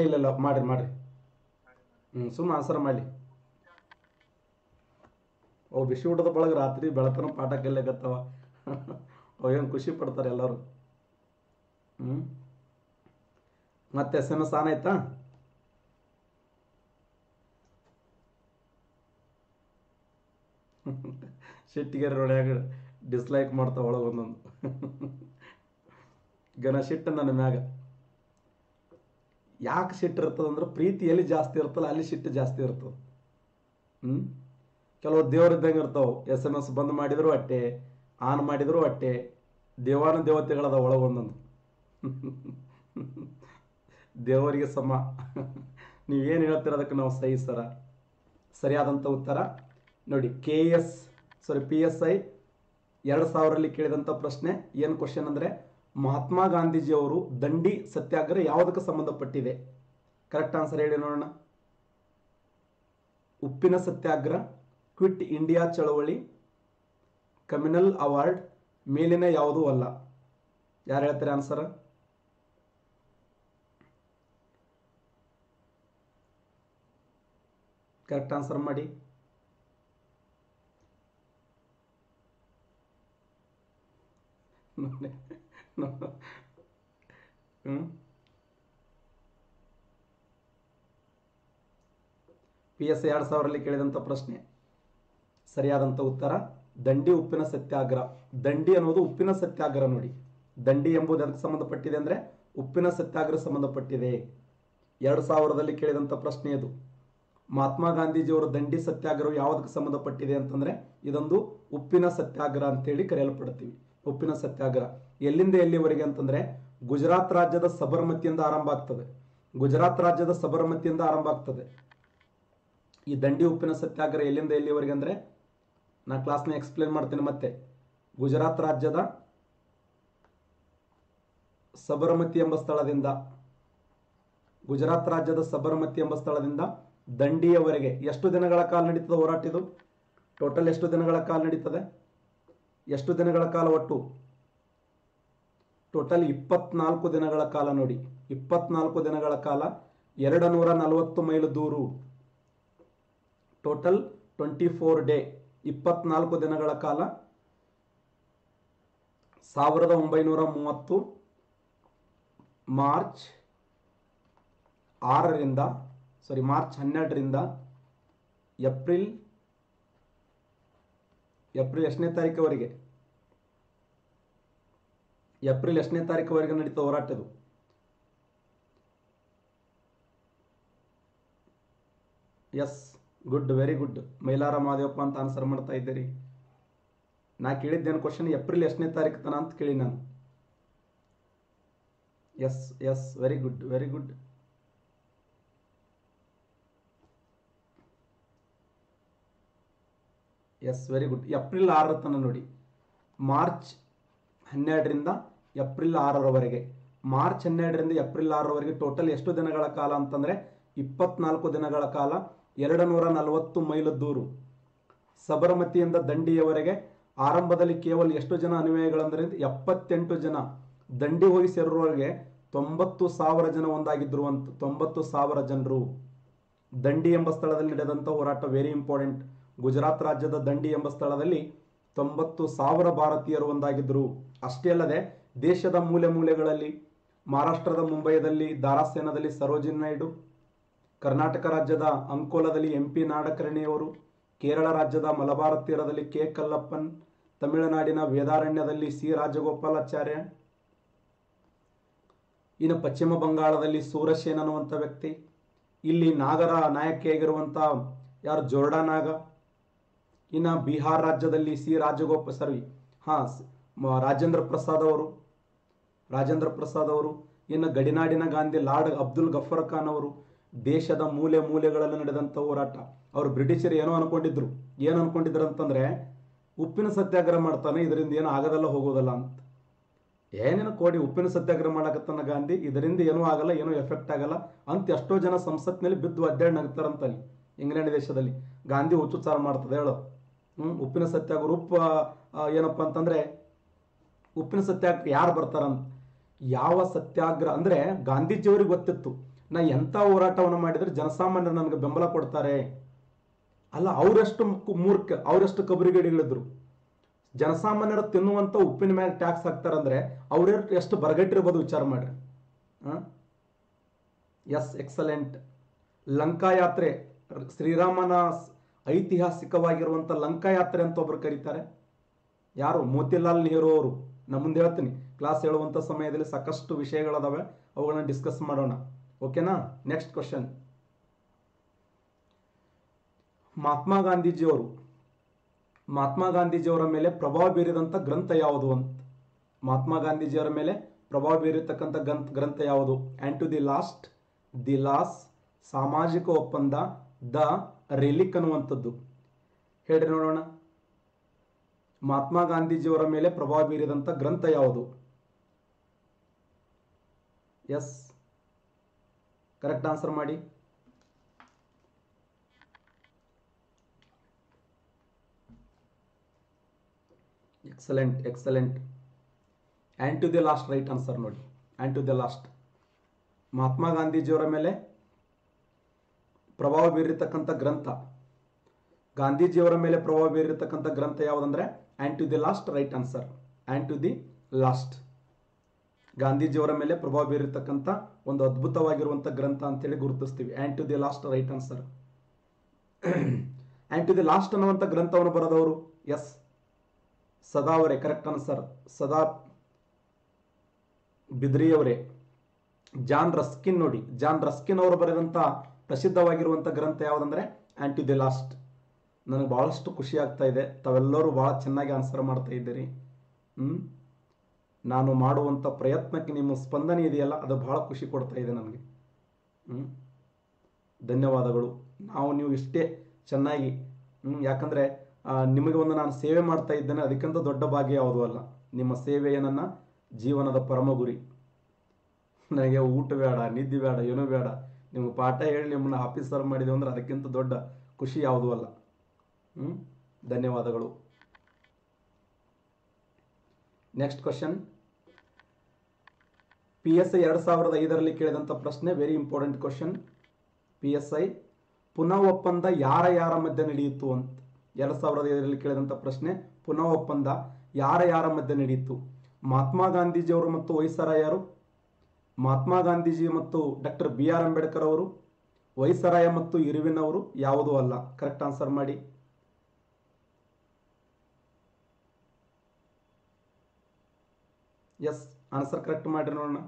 Speaker 1: ಇಲ್ಲ ಮಾಡ್ರಿ ಸುಮ್ಮ ಆನ್ಸರ್ ಮಾಡಿ. ಅವು ಬಿಸಿ ಊಟದ ಬಳಗ ರಾತ್ರಿ ಬೆಳತನ ಪಾಠ ಕಲಿಯಕತ್ತವ. ಅವೇನು ಖುಷಿ ಪಡ್ತಾರೆ ಎಲ್ಲರೂ. ಮತ್ತೆ SMS ಆನ್ ಆಯ್ತಾ? ಶೆಟ್ಟಿಗೆರೆ ಒಳಗ ಡಿಸ್ಲೈಕ್ ಮಾಡ್ತಾ ಒಳಗೊಂದೊಂದು. ಗನ ಸಿಟ್ಟು ನನ್ನ ಮ್ಯಾಗ. ಯಾಕೆ ಸಿಟ್ಟು ಇರ್ತದಂದ್ರೆ ಪ್ರೀತಿ ಎಲ್ಲಿ ಜಾಸ್ತಿ ಇರ್ತಲ್ಲ ಅಲ್ಲಿ ಸಿಟ್ಟು ಜಾಸ್ತಿ ಇರ್ತದೆ. ಕೆಲವು ದೇವ್ರಿದ್ದಂಗೆ ಇರ್ತಾವೆ. SMS ಬಂದ್ ಮಾಡಿದ್ರು ಅಟ್ಟೆ, ಆನ್ ಮಾಡಿದ್ರು ಅಟ್ಟೆ. ದೇವಾನು ದೇವತೆಗಳದ ಒಳಗೊಂದೊಂದು. ದೇವರಿಗೆ ಸಮ. ನೀವೇನು ಹೇಳ್ತಿರೋದಕ್ಕೆ ನಾವು ಸಹಿ ಸರ. ಸರಿಯಾದಂಥ ಉತ್ತರ ನೋಡಿ PSI 2000ರಲ್ಲಿ ಕೇಳಿದಂಥ ಪ್ರಶ್ನೆ ಏನು ಕ್ವಶನ್ ಅಂದರೆ, ಮಹಾತ್ಮ ಗಾಂಧೀಜಿಯವರು ದಂಡಿ ಸತ್ಯಾಗ್ರಹ ಯಾವುದಕ್ಕೆ ಸಂಬಂಧಪಟ್ಟಿದೆ? ಕರೆಕ್ಟ್ ಆನ್ಸರ್ ಹೇಳಿ ನೋಡೋಣ. ಉಪ್ಪಿನ ಸತ್ಯಾಗ್ರಹ, ಕ್ವಿಟ್ ಇಂಡಿಯಾ ಚಳವಳಿ, ಕಮ್ಯುನಲ್ ಅವಾರ್ಡ್, ಮೇಲಿನ ಯಾವುದೂ ಅಲ್ಲ. ಯಾರು ಹೇಳ್ತಾರೆ ಆನ್ಸರ್? ಕರೆಕ್ಟ್ ಆನ್ಸರ್ ಮಾಡಿ. PSI 2000ರಲ್ಲಿ ಕೇಳಿದಂಥ ಪ್ರಶ್ನೆ ಸರಿಯಾದಂಥ ಉತ್ತರ ದಂಡಿ ಉಪ್ಪಿನ ಸತ್ಯಾಗ್ರಹ. ದಂಡಿ ಅನ್ನೋದು ಉಪ್ಪಿನ ಸತ್ಯಾಗ್ರಹ ನೋಡಿ. ದಂಡಿ ಎಂಬುದು ಅದಕ್ಕೆ ಸಂಬಂಧಪಟ್ಟಿದೆ ಅಂದರೆ ಉಪ್ಪಿನ ಸತ್ಯಾಗ್ರಹ ಸಂಬಂಧಪಟ್ಟಿದೆ. 2000ರಲ್ಲಿ ಕೇಳಿದಂಥ ಪ್ರಶ್ನೆ ಇದು. ಮಹಾತ್ಮ ಗಾಂಧೀಜಿಯವರ ದಂಡಿ ಸತ್ಯಾಗ್ರಹ ಯಾವುದಕ್ಕೆ ಸಂಬಂಧಪಟ್ಟಿದೆ ಅಂತಂದ್ರೆ ಇದೊಂದು ಉಪ್ಪಿನ ಸತ್ಯಾಗ್ರಹ ಅಂತೇಳಿ ಕರೆಯಲ್ಪಡ್ತೀವಿ. ಉಪ್ಪಿನ ಸತ್ಯಾಗ್ರಹ ಎಲ್ಲಿಂದ ಎಲ್ಲಿವರೆಗೆ ಅಂತಂದ್ರೆ ಗುಜರಾತ್ ರಾಜ್ಯದ ಸಬರಮತಿಯಿಂದ ಆರಂಭ ಆಗ್ತದೆ. ಗುಜರಾತ್ ರಾಜ್ಯದ ಸಬರಮತಿಯಿಂದ ಆರಂಭ ಆಗ್ತದೆ ಈ ದಂಡಿ ಉಪ್ಪಿನ ಸತ್ಯಾಗ್ರಹ. ಎಲ್ಲಿಂದ ಎಲ್ಲಿವರೆಗೆ ಅಂದ್ರೆ ನಾ ಕ್ಲಾಸ್ನ ಎಕ್ಸ್ಪ್ಲೇನ್ ಮಾಡ್ತೇನೆ ಮತ್ತೆ. ಗುಜರಾತ್ ರಾಜ್ಯದ ಸಬರಮತಿ ಎಂಬ ಸ್ಥಳದಿಂದ, ಗುಜರಾತ್ ರಾಜ್ಯದ ಸಬರಮತಿ ಎಂಬ ಸ್ಥಳದಿಂದ ದಂಡಿಯವರೆಗೆ ಎಷ್ಟು ದಿನಗಳ ಕಾಲ ನಡೀತದೆ ಹೋರಾಟ ಇದು? ಟೋಟಲ್ ಎಷ್ಟು ದಿನಗಳ ಕಾಲ ನಡೀತದೆ? ಎಷ್ಟು ದಿನಗಳ ಕಾಲ ಒಟ್ಟು? ಟೋಟಲ್ 24 ದಿನಗಳ ಕಾಲ ನೋಡಿ. 24 ದಿನಗಳ ಕಾಲ 240 ಮೈಲು ದೂರು. Total 24 day. 24 ದಿನಗಳ ಕಾಲ 1930 ಮಾರ್ಚ್ 12ರಿಂದ ಏಪ್ರಿಲ್ ಎಷ್ಟನೇ ತಾರೀಕುವರೆಗೆ? ಏಪ್ರಿಲ್ ಎಷ್ಟನೇ ತಾರೀಕುವರೆಗೆ ನಡೀತಾ ಹೋರಾಟ ಇದು? Yes, good, very good. Mailara Madevappa ಅಂತ ಆನ್ಸರ್ ಮಾಡ್ತಾ ಇದ್ದೀರಿ. ನಾ ಕೇಳಿದ್ದೇನು ಕ್ವಶನ್ ಏಪ್ರಿಲ್ ಎಷ್ಟನೇ ತಾರೀಕು ತನ ಅಂತ ಕೇಳಿ ನಾನು. Yes, very good, very good. Yes, very good. April 6 ತನ ನೋಡಿ. ಮಾರ್ಚ್ 12ರಿಂದ ಏಪ್ರಿಲ್ 6ರವರೆಗೆ. ಮಾರ್ಚ್ 12ರಿಂದ ಏಪ್ರಿಲ್ 6ರವರೆಗೆ ಟೋಟಲ್ ಎಷ್ಟು ದಿನಗಳ ಕಾಲ ಅಂತಂದ್ರೆ 24 ದಿನಗಳ ಕಾಲ 240 ಮೈಲು ದೂರು. ಸಬರಮತಿಯಿಂದ ದಂಡಿಯವರೆಗೆ ಆರಂಭದಲ್ಲಿ ಕೇವಲ ಎಷ್ಟು ಜನ ಅನುಯಾಯಿಗಳಂದ್ರೆ 78 ಜನ. ದಂಡಿ ಹೋಗಿ ಸೇರುವವರೆಗೆ 90,000 ಜನ ಒಂದಾಗಿದ್ರು ಅಂತ. 90,000 ಜನರು. ದಂಡಿ ಎಂಬ ಸ್ಥಳದಲ್ಲಿ ನಡೆದಂಥ ಹೋರಾಟ ವೆರಿ ಇಂಪಾರ್ಟೆಂಟ್. ಗುಜರಾತ್ ರಾಜ್ಯದ ದಂಡಿ ಎಂಬ ಸ್ಥಳದಲ್ಲಿ 90,000 ಭಾರತೀಯರು ಒಂದಾಗಿದ್ದರು. ಅಷ್ಟೇ ಅಲ್ಲದೆ ದೇಶದ ಮೂಲೆ ಮೂಲೆಗಳಲ್ಲಿ, ಮಹಾರಾಷ್ಟ್ರದ ಮುಂಬೈದಲ್ಲಿ ದಾರಾಸೇನದಲ್ಲಿ ಸರೋಜಿನಿ ನಾಯ್ಡು, ಕರ್ನಾಟಕ ರಾಜ್ಯದ ಅಂಕೋಲದಲ್ಲಿ MP ನಾಡಕರ್ಣಿಯವರು, ಕೇರಳ ರಾಜ್ಯದ ಮಲಬಾರ ತೀರದಲ್ಲಿ K ಕಲ್ಲಪ್ಪನ್, ತಮಿಳುನಾಡಿನ ವೇದಾರಣ್ಯದಲ್ಲಿ C ರಾಜಗೋಪಾಲಾಚಾರ್ಯ, ಇನ್ನು ಪಶ್ಚಿಮ ಬಂಗಾಳದಲ್ಲಿ ಸೂರಸೇನ್ ಅನ್ನುವಂಥ ವ್ಯಕ್ತಿ, ಇಲ್ಲಿ ನಾಗರ ನಾಯಕಿಯಾಗಿರುವಂಥ ಯಾರು ಜೋರ್ಡಾ ನಾಗ, ಇನ್ನು ಬಿಹಾರ್ ರಾಜ್ಯದಲ್ಲಿ ರಾಜೇಂದ್ರ ಪ್ರಸಾದ್ ಅವರು, ಇನ್ನು ಗಡಿನಾಡಿನ ಗಾಂಧಿ ಲಾರ್ಡ್ ಅಬ್ದುಲ್ ಗಫರ್ ಖಾನ್ ಅವರು. ದೇಶದ ಮೂಲೆ ಮೂಲೆಗಳಲ್ಲಿ ನಡೆದಂಥ ಹೋರಾಟ. ಅವರು ಬ್ರಿಟಿಷರು ಏನು ಅನ್ಕೊಂಡಿದ್ರು ಅಂತಂದ್ರೆ ಉಪ್ಪಿನ ಸತ್ಯಾಗ್ರಹ ಮಾಡ್ತಾನೆ, ಇದರಿಂದ ಏನು ಆಗೋದಲ್ಲ ಹೋಗೋದಲ್ಲ ಅಂತ. ಏನೇನು ಕೋಡಿ ಉಪ್ಪಿನ ಸತ್ಯಾಗ್ರಹ ಮಾಡಕತ್ತಾನ ಗಾಂಧಿ, ಇದರಿಂದ ಏನೂ ಆಗಲ್ಲ, ಏನೂ ಎಫೆಕ್ಟ್ ಆಗಲ್ಲ ಅಂತ ಎಷ್ಟೋ ಜನ ಸಂಸತ್ನಲ್ಲಿ ಬಿದ್ದು ಅಡ್ಡಾಡಿ ನಗ್ತಾರಂತಲ್ಲಿ ಇಂಗ್ಲೆಂಡ್ ದೇಶದಲ್ಲಿ. ಗಾಂಧಿ ಹುಚ್ಚುಚ್ಚಾರ ಮಾಡ್ತದೆ ಹೇಳೋ. ಉಪ್ಪಿನ ಸತ್ಯಾಗ್ರಹ ಏನಪ್ಪ ಅಂತಂದ್ರೆ ಉಪ್ಪಿನ ಸತ್ಯಾಗ್ರಹ ಯಾರು ಬರ್ತಾರಂತ, ಯಾವ ಸತ್ಯಾಗ್ರಹ ಅಂದ್ರೆ ಗಾಂಧೀಜಿಯವ್ರಿಗೆ ಗೊತ್ತಿತ್ತು ನಾ ಎಂಥ ಹೋರಾಟವನ್ನು ಮಾಡಿದ್ರೆ ಜನಸಾಮಾನ್ಯರು ನನಗೆ ಬೆಂಬಲ ಕೊಡ್ತಾರೆ. ಅಲ್ಲ, ಅವರೆಷ್ಟು ಮೂರ್ಖ, ಅವರೆಷ್ಟು ಕಬರಿಗೇಡಿಗಳಿದ್ರು. ಜನಸಾಮಾನ್ಯರು ತಿನ್ನುವಂಥ ಉಪ್ಪಿನ ಮ್ಯಾಗ ಟ್ಯಾಕ್ಸ್ ಹಾಕ್ತಾರಂದ್ರೆ ಅವ್ರ ಎಷ್ಟು ಬರಗಟ್ಟಿರ್ಬೋದು ವಿಚಾರ ಮಾಡ್ರಿ. S, excellent. ಲಂಕಾ ಯಾತ್ರೆ, ಶ್ರೀರಾಮನ ಐತಿಹಾಸಿಕವಾಗಿರುವಂಥ ಲಂಕಾ ಯಾತ್ರೆ ಅಂತ ಒಬ್ರು ಕರೀತಾರೆ. ಯಾರು? ಮೋತಿಲಾಲ್ ನೆಹರು ಅವರು. ನಾನು ಮುಂದೆ ಹೇಳ್ತೀನಿ, ಕ್ಲಾಸ್ ಹೇಳುವಂಥ ಸಮಯದಲ್ಲಿ ಸಾಕಷ್ಟು ವಿಷಯಗಳದಾವೆ, ಅವುಗಳನ್ನ ಡಿಸ್ಕಸ್ ಮಾಡೋಣ. ಓಕೆನಾ? Next question. ಮಹಾತ್ಮ ಗಾಂಧೀಜಿಯವರ ಮೇಲೆ ಪ್ರಭಾವ ಬೀರಿದಂಥ ಗ್ರಂಥ ಯಾವುದು ಅಂತ. ಮಹಾತ್ಮ ಗಾಂಧೀಜಿಯವರ ಮೇಲೆ ಪ್ರಭಾವ ಬೀರಿರ್ತಕ್ಕಂಥ ಗ್ರಂಥ ಯಾವುದು? And to the last, the loss, ಸಾಮಾಜಿಕ ಒಪ್ಪಂದ, ದ ರಿಲಿಕ್ ಅನ್ನುವಂಥದ್ದು. ಹೇಳ್ರಿ ನೋಡೋಣ. ಮಹಾತ್ಮ ಗಾಂಧೀಜಿಯವರ ಮೇಲೆ ಪ್ರಭಾವ ಬೀರಿದಂಥ ಗ್ರಂಥ ಯಾವುದು? ಎಸ್, ಕರೆಕ್ಟ್ ಆನ್ಸರ್ ಮಾಡಿ. Excellent excellent. And to the last right answer ನೋಡಿ. And to the last. ಮಹಾತ್ಮ ಗಾಂಧೀಜಿಯವರ ಮೇಲೆ ಪ್ರಭಾವ ಬೀರಿರ್ತಕ್ಕಂಥ ಗ್ರಂಥ, ಗಾಂಧೀಜಿಯವರ ಮೇಲೆ ಪ್ರಭಾವ ಬೀರಿರ್ತಕ್ಕಂಥ ಗ್ರಂಥ ಯಾವುದಂದ್ರೆ and to the last right answer. And to the last. ಗಾಂಧೀಜಿಯವರ ಮೇಲೆ ಪ್ರಭಾವ ಬೀರಿರ್ತಕ್ಕಂಥ ಒಂದು ಅದ್ಭುತವಾಗಿರುವಂಥ ಗ್ರಂಥ ಅಂತೇಳಿ ಗುರುತಿಸ್ತೀವಿ. And to the last right answer. And to the last ಅನ್ನುವಂಥ ಗ್ರಂಥವನ್ನು ಬರೆದವರು ಎಸ್ ಸದಾ ಅವರೇ. Correct answer. ಸದಾ ಬಿದ್ರಿಯವರೇ. ಜಾನ್ ರಸ್ಕಿನ್ ನೋಡಿ, ಜಾನ್ ರಸ್ಕಿನ್ ಅವರು ಬರೆದಂಥ ಪ್ರಸಿದ್ಧವಾಗಿರುವಂಥ ಗ್ರಂಥ ಯಾವುದಂದ್ರೆ ಆ್ಯಂಡ್ ಟು ದಿ ಲಾಸ್ಟ್. ನನಗೆ ಭಾಳಷ್ಟು ಖುಷಿ ಆಗ್ತಾ ಇದೆ, ತಾವೆಲ್ಲರೂ ಭಾಳ ಚೆನ್ನಾಗಿ ಆನ್ಸರ್ ಮಾಡ್ತಾ ಇದ್ದೀರಿ. ನಾನು ಮಾಡುವಂಥ ಪ್ರಯತ್ನಕ್ಕೆ ನಿಮ್ಮ ಸ್ಪಂದನೆ ಇದೆಯಲ್ಲ, ಅದು ಭಾಳ ಖುಷಿ ಕೊಡ್ತಾ ಇದೆ ನನಗೆ. ಧನ್ಯವಾದಗಳು. ನೀವು ಇಷ್ಟೇ ಚೆನ್ನಾಗಿ, ಯಾಕಂದರೆ ನಿಮಗೆ ಒಂದು ನಾನು ಸೇವೆ ಮಾಡ್ತಾ ಇದ್ದೇನೆ, ಅದಕ್ಕಿಂತ ದೊಡ್ಡ ಭಾಗ್ಯ ಯಾವುದೂ ಅಲ್ಲ. ನಿಮ್ಮ ಸೇವೆಯೇ ನನ್ನ ಜೀವನದ ಪರಮ ಗುರಿ. ನನಗೆ ಊಟ ಬೇಡ, ನಿದ್ದೆ ಬೇಡ, ಏನೂ ಬೇಡ. ನಿಮ್ಗೆ ಪಾಠ ಹೇಳಿ ನಿಮ್ಮನ್ನ ಆಫೀಸರ್ ಮಾಡಿದೆ ಅಂದ್ರೆ ಅದಕ್ಕಿಂತ ದೊಡ್ಡ ಖುಷಿ ಯಾವುದೂ ಅಲ್ಲ. ಧನ್ಯವಾದಗಳು. Next question. PSI 2005ರಲ್ಲಿ ಕೇಳಿದಂಥ ಪ್ರಶ್ನೆ, ವೆರಿ ಇಂಪಾರ್ಟೆಂಟ್ ಕ್ವಶನ್. PSI ಪುನಃ ಒಪ್ಪಂದ ಯಾರ ಮಧ್ಯೆ ನಡೆಯಿತು ಅಂತ. 2005ರಲ್ಲಿ ಕೇಳಿದಂಥ ಪ್ರಶ್ನೆ, ಪುನಃ ಒಪ್ಪಂದ ಯಾರ ಮಧ್ಯೆ ನಡೆಯಿತು? ಮಹಾತ್ಮ ಗಾಂಧೀಜಿಯವರು ಮತ್ತು ವೈಸರಾಯರು, ಮಹಾತ್ಮ ಗಾಂಧೀಜಿ ಮತ್ತು ಡಾಕ್ಟರ್ BR ಅಂಬೇಡ್ಕರ್ ಅವರು, ವೈಸರಾಯ ಮತ್ತು ಇರ್ವಿನ್ ಅವರು, ಯಾವುದೂ ಅಲ್ಲ. ಕರೆಕ್ಟ್ ಆನ್ಸರ್ ಮಾಡಿ. ಎಸ್, ಆನ್ಸರ್ ಕರೆಕ್ಟ್ ಮಾಡ್ರಿ ನೋಡೋಣ.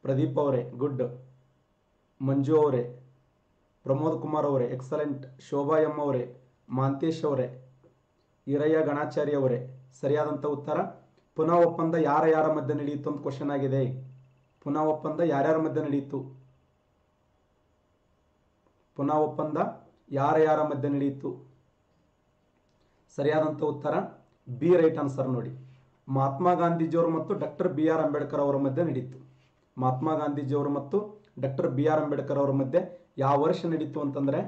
Speaker 1: ಪ್ರದೀಪ್ ಅವರೇ ಗುಡ್, ಮಂಜು ಅವರೇ, ಪ್ರಮೋದ್ ಕುಮಾರ್ ಅವರೇ ಎಕ್ಸಲೆಂಟ್, ಶೋಭಾ ಎಂ ಅವರೇ, ಮಾಂತೇಶ್ ಅವರೇ, ಈರಯ್ಯ ಗಣಾಚಾರಿ ಅವರೇ. ಸರಿಯಾದಂಥ ಉತ್ತರ ಪುನಃ ಒಪ್ಪಂದ ಯಾರ ಮಧ್ಯೆ ನಡೆಯಿತು ಅಂತ ಕ್ವಶನ್ ಆಗಿದೆ. ಪುನಃ ಒಪ್ಪಂದ ಯಾರ್ಯಾರ ಮಧ್ಯೆ ನಡೆಯಿತು? ಪುನಃ ಒಪ್ಪಂದ ಯಾರ ಮಧ್ಯೆ ನಡೆಯಿತು? ಸರಿಯಾದಂಥ ಉತ್ತರ ಬಿ ರೈಟ್ ಆನ್ಸರ್ ನೋಡಿ. ಮಹಾತ್ಮ ಗಾಂಧೀಜಿಯವರು ಮತ್ತು ಡಾಕ್ಟರ್ BR ಅಂಬೇಡ್ಕರ್ ಅವರ ಮಧ್ಯೆ ನಡೀತು. ಮಹಾತ್ಮ ಗಾಂಧೀಜಿಯವರು ಮತ್ತು ಡಾಕ್ಟರ್ BR ಅಂಬೇಡ್ಕರ್ ಅವರ ಮಧ್ಯೆ ಯಾವ ವರ್ಷ ನಡೀತು ಅಂತಂದ್ರೆ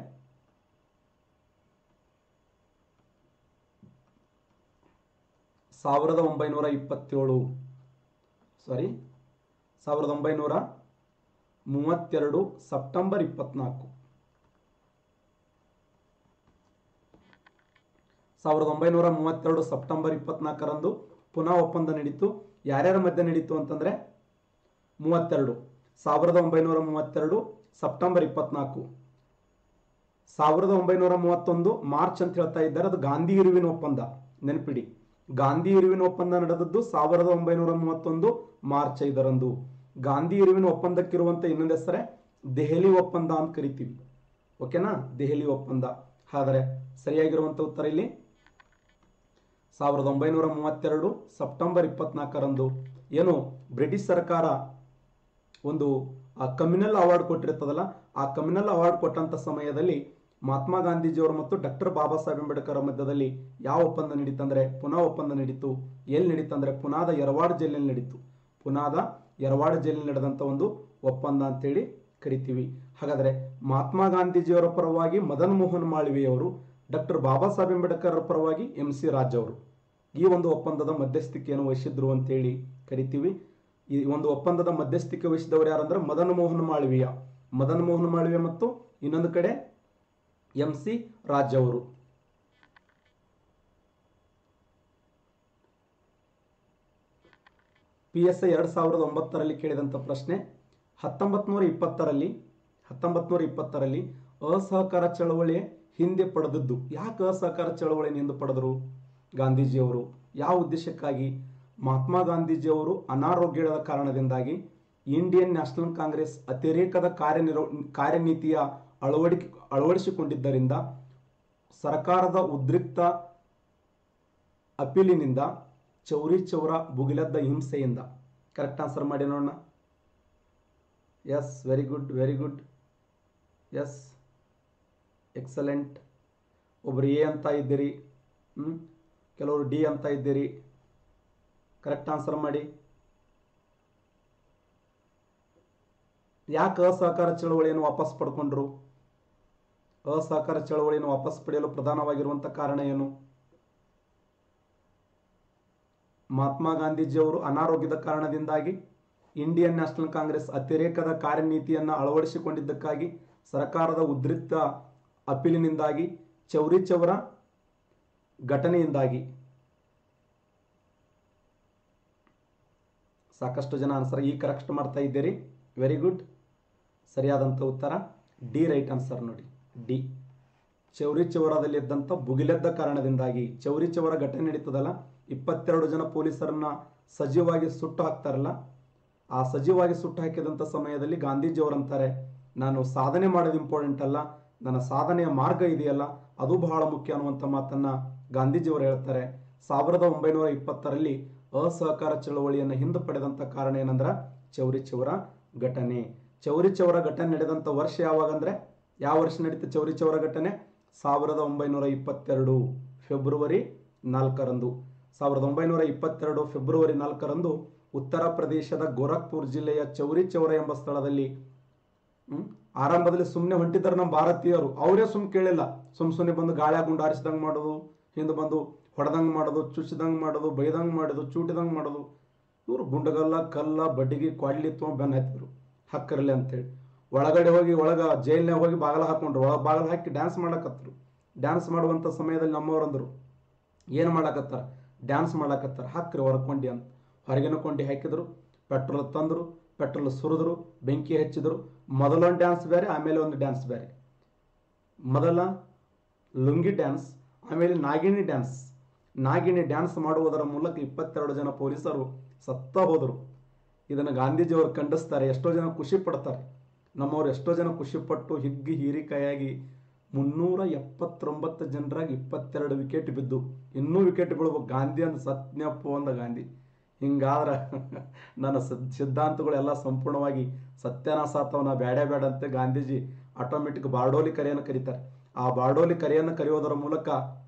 Speaker 1: 1932 ಸೆಪ್ಟೆಂಬರ್ 24. 1932 ಸೆಪ್ಟೆಂಬರ್ 24ರಂದು ಪುನಃ ಒಪ್ಪಂದ ನಡೀತು. ಯಾರ್ಯಾರ ಮಧ್ಯೆ ನಡೀತು ಅಂತಂದ್ರೆ 1932 ಸೆಪ್ಟೆಂಬರ್ 24. 1931 ಮಾರ್ಚ್ ಅಂತ ಹೇಳ್ತಾ ಇದ್ದಾರೆ, ಅದು ಗಾಂಧಿ ಇರ್ವಿನ್ ಒಪ್ಪಂದ. ನೆನಪಿಡಿ, ಗಾಂಧಿ ಇರ್ವಿನ್ ಒಪ್ಪಂದ ನಡೆದದ್ದು 1931 ಮಾರ್ಚ್ 5ರಂದು. ಗಾಂಧಿ ಇರ್ವಿನ್ ಒಪ್ಪಂದಕ್ಕಿರುವಂಥ ಇನ್ನೊಂದು ಹೆಸರೇ ದೆಹಲಿ ಒಪ್ಪಂದ ಅಂತ ಕರಿತೀವಿ. ಓಕೆನಾ? ದೆಹಲಿ ಒಪ್ಪಂದ. ಆದರೆ ಸರಿಯಾಗಿರುವಂಥ ಉತ್ತರ ಇಲ್ಲಿ 1932 ಸೆಪ್ಟೆಂಬರ್ 24ರಂದು ಏನು ಬ್ರಿಟಿಷ್ ಸರ್ಕಾರ ಒಂದು ಕಮ್ಯುನಲ್ ಅವಾರ್ಡ್ ಕೊಟ್ಟಿರ್ತದಲ್ಲ, ಆ ಕಮ್ಯುನಲ್ ಅವಾರ್ಡ್ ಕೊಟ್ಟಂಥ ಸಮಯದಲ್ಲಿ ಮಹಾತ್ಮ ಗಾಂಧೀಜಿಯವರು ಮತ್ತು ಡಾಕ್ಟರ್ ಬಾಬಾ ಸಾಹೇಬ್ ಅಂಬೇಡ್ಕರ್ ಮಧ್ಯದಲ್ಲಿ ಯಾವ ಒಪ್ಪಂದ ನಡೀತಂದ್ರೆ ಪುನಃ ಒಪ್ಪಂದ ನಡೀತು. ಎಲ್ಲಿ ನಡೀತಂದ್ರೆ ಪುನಾದ ಯರವಾಡ್ ಜೈಲಿನಲ್ಲಿ ನಡೀತು. ಪುನಾದ ಯರವಾಡ್ ಜೈಲಿನಲ್ಲಿ ನಡೆದಂಥ ಒಂದು ಒಪ್ಪಂದ ಅಂತೇಳಿ ಕರಿತೀವಿ. ಹಾಗಾದರೆ ಮಹಾತ್ಮ ಗಾಂಧೀಜಿಯವರ ಪರವಾಗಿ ಮದನ್ ಮೋಹನ್ ಮಾಳವೀಯವರು, ಡಾಕ್ಟರ್ ಬಾಬಾ ಸಾಹೇಬ್ ಅಂಬೇಡ್ಕರ್ ಪರವಾಗಿ MC ರಾಜ್ ಅವರು ಈ ಒಂದು ಒಪ್ಪಂದದ ಮಧ್ಯಸ್ಥಿಕೆಯನ್ನು ವಹಿಸಿದ್ರು ಅಂತೇಳಿ ಕರಿತೀವಿ. ಈ ಒಂದು ಒಪ್ಪಂದದ ಮಧ್ಯಸ್ಥಿಕೆ ವಹಿಸಿದವರು ಯಾರಂದ್ರೆ ಮದನ್ ಮೋಹನ್ ಮಾಳವೀಯ. ಮದನ್ ಮೋಹನ್ ಮಾಳವೀಯ ಮತ್ತು ಇನ್ನೊಂದು ಕಡೆ MC ರಾಜ್ ಅವರು. PSI 2009ರಲ್ಲಿ ಕೇಳಿದಂಥ ಪ್ರಶ್ನೆ, 1920ರಲ್ಲಿ ಅಸಹಕಾರ ಚಳವಳಿಯ ಹಿಂದೆ ಪಡೆದದ್ದು. ಯಾಕೆ ಅಸಹಕಾರ ಚಳವಳಿಯನ್ನು ಹಿಂದೆ ಪಡೆದರು ಗಾಂಧೀಜಿಯವರು? ಯಾವ ಉದ್ದೇಶಕ್ಕಾಗಿ? ಮಹಾತ್ಮ ಗಾಂಧೀಜಿಯವರು ಅನಾರೋಗ್ಯದ ಕಾರಣದಿಂದಾಗಿ ಇಂಡಿಯನ್ ನ್ಯಾಷನಲ್ ಕಾಂಗ್ರೆಸ್ ಅತಿರೇಕದ ಕಾರ್ಯನೀತಿಯ ಅಳವಡಿಸಿಕೊಂಡಿದ್ದರಿಂದ ಸರ್ಕಾರದ ಉದ್ರಿಕ್ತ ಅಪೀಲಿನಿಂದ, ಚೌರಿ ಚೌರ ಭುಗಿಲೆದ್ದ ಹಿಂಸೆಯಿಂದ. ಕರೆಕ್ಟ್ ಆನ್ಸರ್ ಮಾಡಿ ನೋಡೋಣ. Yes, very good, very good. Yes, excellent. ಒಬ್ಬರು ಎ ಅಂತ ಇದ್ದೀರಿ, ಕೆಲವರು ಡಿ ಅಂತ ಇದ್ದೀರಿ. ಕರೆಕ್ಟ್ ಆನ್ಸರ್ ಮಾಡಿ. ಯಾಕೆ ಅಸಹಕಾರ ಚಳವಳಿಯನ್ನು ವಾಪಸ್ ಪಡ್ಕೊಂಡ್ರು? ಅಸಹಕಾರ ಚಳವಳಿಯನ್ನು ವಾಪಸ್ ಪಡೆಯಲು ಪ್ರಧಾನವಾಗಿರುವಂಥ ಕಾರಣ ಏನು? ಮಹಾತ್ಮ ಗಾಂಧೀಜಿಯವರು ಅನಾರೋಗ್ಯದ ಕಾರಣದಿಂದಾಗಿ, ಇಂಡಿಯನ್ ನ್ಯಾಷನಲ್ ಕಾಂಗ್ರೆಸ್ ಅತಿರೇಕದ ಕಾರ್ಯನೀತಿಯನ್ನು ಅಳವಡಿಸಿಕೊಂಡಿದ್ದಕ್ಕಾಗಿ, ಸರ್ಕಾರದ ಉದ್ರಿಕ್ತ ಅಪೀಲಿನಿಂದಾಗಿ, ಚೌರಿ ಚೌರ ಘಟನೆಯಿಂದಾಗಿ. ಸಾಕಷ್ಟು ಜನ ಆನ್ಸರ್ ಈ ಕರೆಕ್ಟ್ ಮಾಡ್ತಾ ಇದ್ದೀರಿ. Very good. ಸರಿಯಾದಂಥ ಉತ್ತರ ಡಿ, ರೈಟ್ ಆನ್ಸರ್ ನೋಡಿ, ಡಿ. ಚೌರಿ ಚೌರದಲ್ಲಿ ಇದ್ದಂಥ ಭುಗಿಲೆದ್ದ ಕಾರಣದಿಂದಾಗಿ. ಚೌರಿ ಚೌರ ಘಟನೆ ನಡೀತದಲ್ಲ, 22 ಜನ ಪೊಲೀಸರನ್ನ ಸಜೀವಾಗಿ ಸುಟ್ಟು ಹಾಕ್ತಾರಲ್ಲ, ಆ ಸಜೀವಾಗಿ ಸುಟ್ಟು ಹಾಕಿದಂಥ ಸಮಯದಲ್ಲಿ ಗಾಂಧೀಜಿಯವರಂತಾರೆ, ನಾನು ಸಾಧನೆ ಮಾಡೋದು ಇಂಪಾರ್ಟೆಂಟ್ ಅಲ್ಲ, ನನ್ನ ಸಾಧನೆಯ ಮಾರ್ಗ ಇದೆಯಲ್ಲ ಅದು ಬಹಳ ಮುಖ್ಯ ಅನ್ನುವಂಥ ಮಾತನ್ನು ಗಾಂಧೀಜಿಯವರು ಹೇಳ್ತಾರೆ. 1920ರಲ್ಲಿ ಅಸಹಕಾರ ಚಳವಳಿಯನ್ನು ಹಿಂದೆ ಪಡೆದಂಥ ಕಾರಣ ಏನಂದ್ರೆ ಚೌರಿ ಚೌರ ಘಟನೆ. ಚೌರಿ ಚೌರ ಘಟನೆ ನಡೆದಂಥ ವರ್ಷ ಯಾವಾಗಂದ್ರೆ, ಯಾವ ವರ್ಷ ನಡೀತು ಚೌರಿ ಚೌರ ಘಟನೆ? 1922 ಫೆಬ್ರವರಿ 4ರಂದು. 1922 ಫೆಬ್ರವರಿ 4ರಂದು ಉತ್ತರ ಪ್ರದೇಶದ ಗೋರಖ್ಪುರ್ ಜಿಲ್ಲೆಯ ಚೌರಿ ಚೌರ ಎಂಬ ಸ್ಥಳದಲ್ಲಿ ಆರಂಭದಲ್ಲಿ ಸುಮ್ಮನೆ ಹೊಂಟಿದ್ದಾರೆ ನಮ್ಮ ಭಾರತೀಯರು. ಅವರೇ ಕೇಳಿಲ್ಲ, ಸುಮ್ಮನೆ ಬಂದು ಗಾಳ್ಯ ಗುಂಡು ಹಾರಿಸಿದಂಗೆ ಮಾಡೋದು, ಹಿಂದೆ ಬಂದು ಹೊಡೆದಂಗೆ ಮಾಡೋದು, ಚುಚ್ಚಿದಂಗೆ ಮಾಡೋದು, ಬೈದಂಗೆ ಮಾಡೋದು, ಚೂಟಿದಂಗೆ ಮಾಡೋದು. ಇವರು ಗುಂಡಗಲ್ಲ, ಕಲ್ಲ, ಬಡ್ಡಿಗೆ, ಕ್ವಾಡ್ಲಿ ತೊಗೊಂಡು ಬೆನ್ನು ಹತ್ತಿದ್ರು ಹಕ್ಕರಲೆ ಅಂತೇಳಿ. ಒಳಗಡೆ ಹೋಗಿ ಜೈಲ್ನಾಗ ಹೋಗಿ ಬಾಗಲ ಹಾಕೊಂಡ್ರು. ಬಾಗಲ ಹಾಕಿ ಡ್ಯಾನ್ಸ್ ಮಾಡಕತ್ತರು. ಡ್ಯಾನ್ಸ್ ಮಾಡುವಂಥ ಸಮಯದಲ್ಲಿ ನಮ್ಮವರಂದರು, ಏನು ಮಾಡಕತ್ತಾರ? ಡ್ಯಾನ್ಸ್ ಮಾಡಕತ್ತಾರ, ಹಾಕ್ರಿ ಹೊರಕೊಂಡಿ ಅಂತ. ಹೊರಗಿನ ಕೊಂಡಿ ಹಾಕಿದ್ರು, ಪೆಟ್ರೋಲ್ ತಂದರು, ಪೆಟ್ರೋಲ್ ಸುರಿದ್ರು, ಬೆಂಕಿ ಹಚ್ಚಿದ್ರು. ಮೊದಲೊಂದು ಡ್ಯಾನ್ಸ್ ಬೇರೆ, ಆಮೇಲೆ ಒಂದು ಡ್ಯಾನ್ಸ್ ಬೇರೆ. ಮೊದಲ ಲುಂಗಿ ಡ್ಯಾನ್ಸ್, ಆಮೇಲೆ ನಾಗಿಣಿ ಡ್ಯಾನ್ಸ್. ನಾಗಿಣಿ ಡ್ಯಾನ್ಸ್ ಮಾಡುವುದರ ಮೂಲಕ 22 ಜನ ಪೊಲೀಸರು ಸತ್ತ ಹೋದರು. ಇದನ್ನು ಗಾಂಧೀಜಿಯವರು ಖಂಡಿಸ್ತಾರೆ. ಎಷ್ಟೋ ಜನ ಖುಷಿ ಪಡ್ತಾರೆ. ನಮ್ಮವರು ಎಷ್ಟೋ ಜನ ಖುಷಿಪಟ್ಟು ಹಿಗ್ಗಿ ಹೀರಿಕಾಯಾಗಿ 379 ಜನರಾಗಿ 22 ವಿಕೆಟ್ ಬಿದ್ದು, ಇನ್ನೂ ವಿಕೆಟ್ ಬೀಳ್ಬೇಕು. ಗಾಂಧಿ ಅಂದ ಸತ್ಯಪ್ಪ ಅಂದ ಗಾಂಧಿ. ಹಿಂಗಾದ್ರೆ ನನ್ನ ಸಿದ್ಧಾಂತಗಳೆಲ್ಲ ಸಂಪೂರ್ಣವಾಗಿ ಸತ್ಯನಾಶ ಆಗ್ತಾವ, ನಾ ಬೇಡ ಅಂತ ಗಾಂಧೀಜಿ ಆಟೋಮೆಟಿಕ್ ಬಾರ್ಡೋಲಿ ಕರೆಯನ್ನು ಕರೀತಾರೆ. ಆ ಬಾರ್ಡೋಲಿ ಕರೆಯನ್ನು ಕರೆಯೋದರ ಮೂಲಕ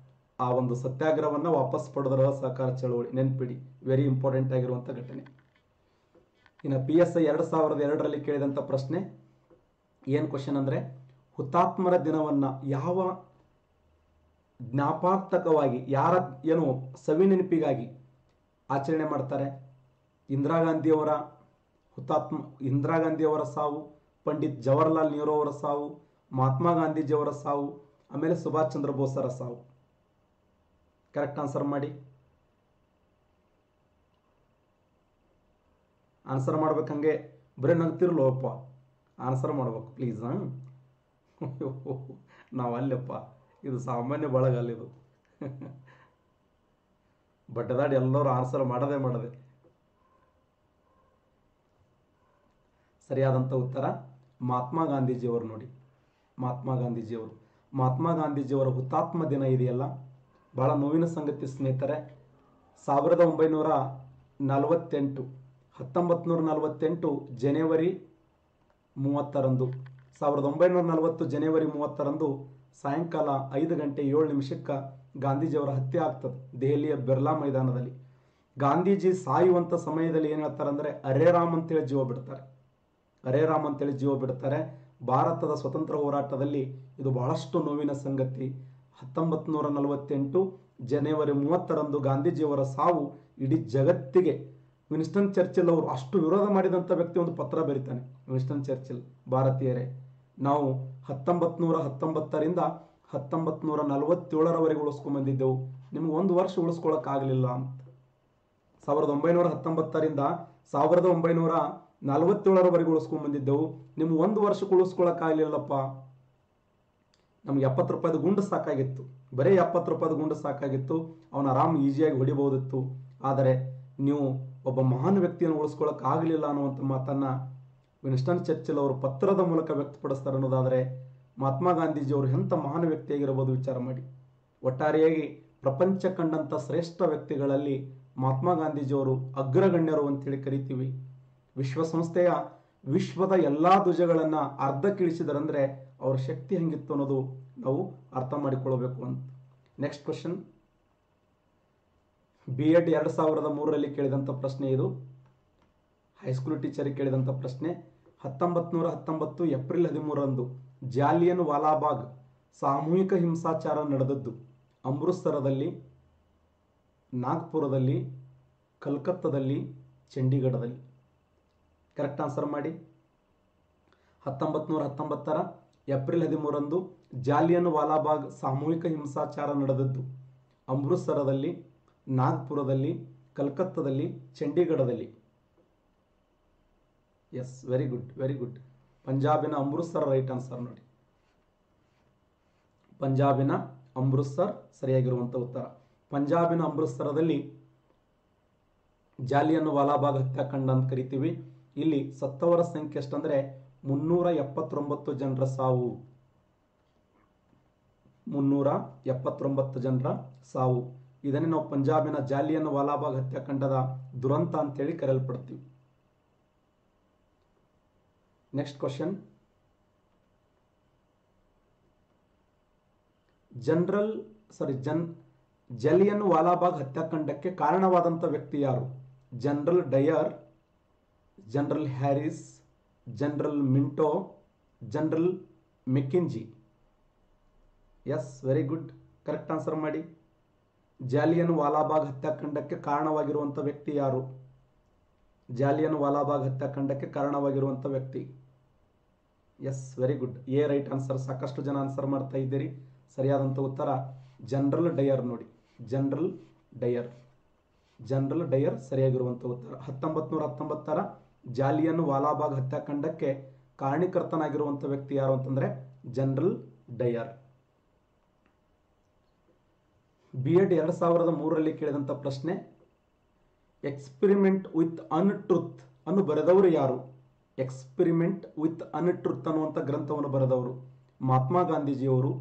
Speaker 1: ಆ ಒಂದು ಸತ್ಯಾಗ್ರಹವನ್ನು ವಾಪಸ್ ಪಡೆದರ ಅಸಹಕಾರ ಚಳವಳಿ. ನೆನ್ಪಿಡಿ, ವೆರಿ ಇಂಪಾರ್ಟೆಂಟ್ ಆಗಿರುವಂಥ ಘಟನೆ. ಇನ್ನು PSI 2002ರಲ್ಲಿ ಕೇಳಿದಂಥ ಪ್ರಶ್ನೆ ಏನು ಕ್ವಶನ್ ಅಂದರೆ, ಹುತಾತ್ಮರ ದಿನವನ್ನು ಯಾವ ಜ್ಞಾಪಾರ್ಥಕವಾಗಿ, ಯಾರ ಏನು ಸವಿ ನೆನಪಿಗಾಗಿ ಆಚರಣೆ ಮಾಡ್ತಾರೆ? ಇಂದಿರಾ ಗಾಂಧಿಯವರ ಸಾವು, ಪಂಡಿತ್ ಜವಾಹರ್ಲಾಲ್ ನೆಹರು ಅವರ ಸಾವು, ಮಹಾತ್ಮ ಗಾಂಧೀಜಿಯವರ ಸಾವು, ಆಮೇಲೆ ಸುಭಾಷ್ ಚಂದ್ರ ಬೋಸರ ಸಾವು. ಕರೆಕ್ಟ್ ಆನ್ಸರ್ ಮಾಡಿ. ಆನ್ಸರ್ ಮಾಡ್ಬೇಕಂಗೆ ಬರೀ ನಗ್ತಿರ್ಲೋಪ್ಪ, ಆನ್ಸರ್ ಮಾಡ್ಬೇಕು ಪ್ಲೀಸ್. ನಾವು ಅಲ್ಲಪ್ಪ, ಇದು ಸಾಮಾನ್ಯ ಬಳಗಲ್ಲಿದು. ಬಟ್ಟದಾಡಿ ಎಲ್ಲರೂ ಆನ್ಸರ್ ಮಾಡದೆ. ಸರಿಯಾದಂಥ ಉತ್ತರ ಮಹಾತ್ಮ ಗಾಂಧೀಜಿಯವರು ನೋಡಿ. ಮಹಾತ್ಮ ಗಾಂಧೀಜಿಯವರ ಹುತಾತ್ಮ ದಿನ ಇದೆಯಲ್ಲ, ಬಹಳ ನೋವಿನ ಸಂಗತಿ ಸ್ನೇಹಿತರೆ. 1948 ಜನವರಿ 30ರಂದು 1940 ಜನವರಿ 30ರಂದು ಸಾಯಂಕಾಲ 5:07 ಗಾಂಧೀಜಿಯವರ ಹತ್ಯೆ ಆಗ್ತದೆ ದೆಹಲಿಯ ಬಿರ್ಲಾ ಮೈದಾನದಲ್ಲಿ. ಗಾಂಧೀಜಿ ಸಾಯುವಂಥ ಸಮಯದಲ್ಲಿ ಏನು ಹೇಳ್ತಾರೆ ಅಂದರೆ, ಅರೇ ರಾಮ್ ಅಂತೇಳಿ ಜೀವ ಬಿಡ್ತಾರೆ. ಭಾರತದ ಸ್ವತಂತ್ರ ಹೋರಾಟದಲ್ಲಿ ಇದು ಬಹಳಷ್ಟು ನೋವಿನ ಸಂಗತಿ. 1948 ಜನವರಿ 30ರಂದು ಗಾಂಧೀಜಿಯವರ ಸಾವು ಇಡೀ ಜಗತ್ತಿಗೆ. ವಿನ್ಸ್ಟನ್ ಚರ್ಚಿಲ್ ಅವರು ಅಷ್ಟು ವಿರೋಧ ಮಾಡಿದಂಥ ವ್ಯಕ್ತಿ ಒಂದು ಪತ್ರ ಬರೀತಾನೆ. ವಿನ್ಸ್ಟನ್ ಚರ್ಚಿಲ್, ಭಾರತೀಯರೇ, ನಾವು 1919ರಿಂದ 1947ರವರೆಗೆ ಉಳಿಸ್ಕೊಂಡ್ಬಂದಿದ್ದೆವು, ನಿಮ್ಗೆ ಒಂದು ವರ್ಷ ಉಳಿಸ್ಕೊಳಕ್ಕಾಗಲಿಲ್ಲ ಅಂತ. 1919ರಿಂದ 1947ರವರೆಗೆ ಉಳಿಸ್ಕೊಂಡ್ಬಂದಿದ್ದೆವು, ನಿಮ್ಗೆ ಒಂದು ವರ್ಷಕ್ಕೆ ಉಳಿಸ್ಕೊಳಕ್ಕಾಗಲಿಲ್ಲಪ್ಪ. ನಮ್ಗೆ 70 ರೂಪಾಯಿದು ಗುಂಡು ಸಾಕಾಗಿತ್ತು, ಬರೀ 70 ರೂಪಾಯಿದು ಗುಂಡು ಸಾಕಾಗಿತ್ತು, ಅವನು ಆರಾಮ್ ಈಸಿಯಾಗಿ ಹೊಡಿಬಹುದಿತ್ತು. ಆದರೆ ನೀವು ಒಬ್ಬ ಮಹಾನ್ ವ್ಯಕ್ತಿಯನ್ನು ಉಳಿಸ್ಕೊಳ್ಳೋಕೆ ಆಗಲಿಲ್ಲ ಅನ್ನುವಂಥ ಮಾತನ್ನು ವಿನ್ಸ್ಟನ್ ಚರ್ಚಿಲ್ ಅವರು ಪತ್ರದ ಮೂಲಕ ವ್ಯಕ್ತಪಡಿಸ್ತಾರೆ. ಅನ್ನೋದಾದರೆ ಮಹಾತ್ಮ ಗಾಂಧೀಜಿಯವರು ಎಂಥ ಮಹಾನ್ ವ್ಯಕ್ತಿಯಾಗಿರಬಹುದು ವಿಚಾರ ಮಾಡಿ. ಒಟ್ಟಾರೆಯಾಗಿ ಪ್ರಪಂಚ ಕಂಡಂಥ ಶ್ರೇಷ್ಠ ವ್ಯಕ್ತಿಗಳಲ್ಲಿ ಮಹಾತ್ಮ ಗಾಂಧೀಜಿಯವರು ಅಗ್ರಗಣ್ಯರು ಅಂತೇಳಿ ಕರಿತೀವಿ. ವಿಶ್ವಸಂಸ್ಥೆಯ ವಿಶ್ವದ ಎಲ್ಲ ಧ್ವಜಗಳನ್ನು ಅರ್ಧಕ್ಕಿಳಿಸಿದರಂದರೆ ಅವರ ಶಕ್ತಿ ಹೆಂಗಿತ್ತು ಅನ್ನೋದು ನಾವು ಅರ್ಥ ಮಾಡಿಕೊಳ್ಳಬೇಕು ಅಂತ. ನೆಕ್ಸ್ಟ್ ಕ್ವಶನ್, B.Ed 2003ರಲ್ಲಿ ಕೇಳಿದಂಥ ಪ್ರಶ್ನೆ ಇದು. ಹೈಸ್ಕೂಲ್ ಟೀಚರಿಗೆ ಕೇಳಿದಂಥ ಪ್ರಶ್ನೆ. 1919 ಏಪ್ರಿಲ್ 13ರಂದು ಜಾಲಿಯನ್ ವಾಲಾಬಾಗ್ ಸಾಮೂಹಿಕ ಹಿಂಸಾಚಾರ ನಡೆದದ್ದು ಅಮೃತಸರದಲ್ಲಿ, ನಾಗ್ಪುರದಲ್ಲಿ, ಕಲ್ಕತ್ತಾದಲ್ಲಿ, ಚಂಡೀಗಢದಲ್ಲಿ. ಕರೆಕ್ಟ್ ಆನ್ಸರ್ ಮಾಡಿ. 1919 ಏಪ್ರಿಲ್ 13ರಂದು ಜಾಲಿಯನ್ ವಾಲಾಬಾಗ್ ಸಾಮೂಹಿಕ ಹಿಂಸಾಚಾರ ನಡೆದದ್ದು ಅಮೃತಸರದಲ್ಲಿ, ನಾಗ್ಪುರದಲ್ಲಿ, ಕಲ್ಕತ್ತಾದಲ್ಲಿ, ಚಂಡೀಗಢದಲ್ಲಿ. Yes, very good, very good. ಪಂಜಾಬಿನ ಅಮೃತಸರ ರೈಟ್ ಆನ್ಸರ್ ನೋಡಿ. ಪಂಜಾಬಿನ ಅಮೃತಸರ್ ಸರಿಯಾಗಿರುವಂಥ ಉತ್ತರ. ಪಂಜಾಬಿನ ಅಮೃತಸರದಲ್ಲಿ ಜಾಲಿಯನ್ ವಾಲಾಬಾಗ್ ಹತ್ಯಾಕಾಂಡ ಅಂತ ಕರಿತೀವಿ. ಇಲ್ಲಿ ಸತ್ತವರ ಸಂಖ್ಯೆ ಎಷ್ಟಂದ್ರೆ 379 ಜನರ ಸಾವು. 379 ಜನರ ಸಾವು. ಇದನ್ನೇ ನಾವು ಪಂಜಾಬಿನ ಜಾಲಿಯನ್ ವಾಲಾಬಾಗ್ ಹತ್ಯಾಕಾಂಡದ ದುರಂತ ಅಂತೇಳಿ ಕರೆಯಲ್ಪಡ್ತೀವಿ. ನೆಕ್ಸ್ಟ್ ಕ್ವಶನ್, ಜಾಲಿಯನ್ ವಾಲಾಬಾಗ್ ಹತ್ಯಾಕಾಂಡಕ್ಕೆ ಕಾರಣವಾದಂಥ ವ್ಯಕ್ತಿ ಯಾರು? General Dyer, general Harris, general Minto, general McKenzie. Yes, very good, correct answer ಮಾಡಿ. ಜಾಲಿಯನ್ ವಾಲಾಬಾಗ್ ಹತ್ಯಾಕಾಂಡಕ್ಕೆ ಕಾರಣವಾಗಿರುವಂಥ ವ್ಯಕ್ತಿ ಯಾರು? ಜಾಲಿಯನ್ ವಾಲಾಬಾಗ್ ಹತ್ಯಾಕಾಂಡಕ್ಕೆ ಕಾರಣವಾಗಿರುವಂಥ ವ್ಯಕ್ತಿ. Yes, very good, a right answer. ಸಾಕಷ್ಟು ಜನ ಆನ್ಸರ್ ಮಾಡ್ತಾ ಇದ್ದೀರಿ. ಸರಿಯಾದಂಥ ಉತ್ತರ ಜನರಲ್ ಡಯರ್ ನೋಡಿ. ಜನರಲ್ ಡಯರ್, ಜನರಲ್ ಡಯರ್ ಸರಿಯಾಗಿರುವಂಥ ಉತ್ತರ. 1919 ಜಾಲಿಯನ್ ವಾಲಾಬಾಗ್ ಹತ್ಯಾಕಾಂಡಕ್ಕೆ ಕಾರಣೀಕರ್ತನಾಗಿರುವಂಥ ವ್ಯಕ್ತಿ ಯಾರು ಅಂತಂದ್ರೆ ಜನರಲ್ ಡಯರ್. B.Ed 2003ರಲ್ಲಿ ಕೇಳಿದಂಥ ಪ್ರಶ್ನೆ, ಎಕ್ಸ್ಪೆರಿಮೆಂಟ್ ವಿತ್ ಅನ್ಟ್ರುತ್ ಅನ್ನು ಬರೆದವರು ಯಾರು? ಎಕ್ಸ್ಪೆರಿಮೆಂಟ್ ವಿತ್ ಅನ್ಟ್ರುತ್ ಅನ್ನುವಂಥ ಗ್ರಂಥವನ್ನು ಬರೆದವರು ಮಹಾತ್ಮ ಗಾಂಧೀಜಿಯವರು,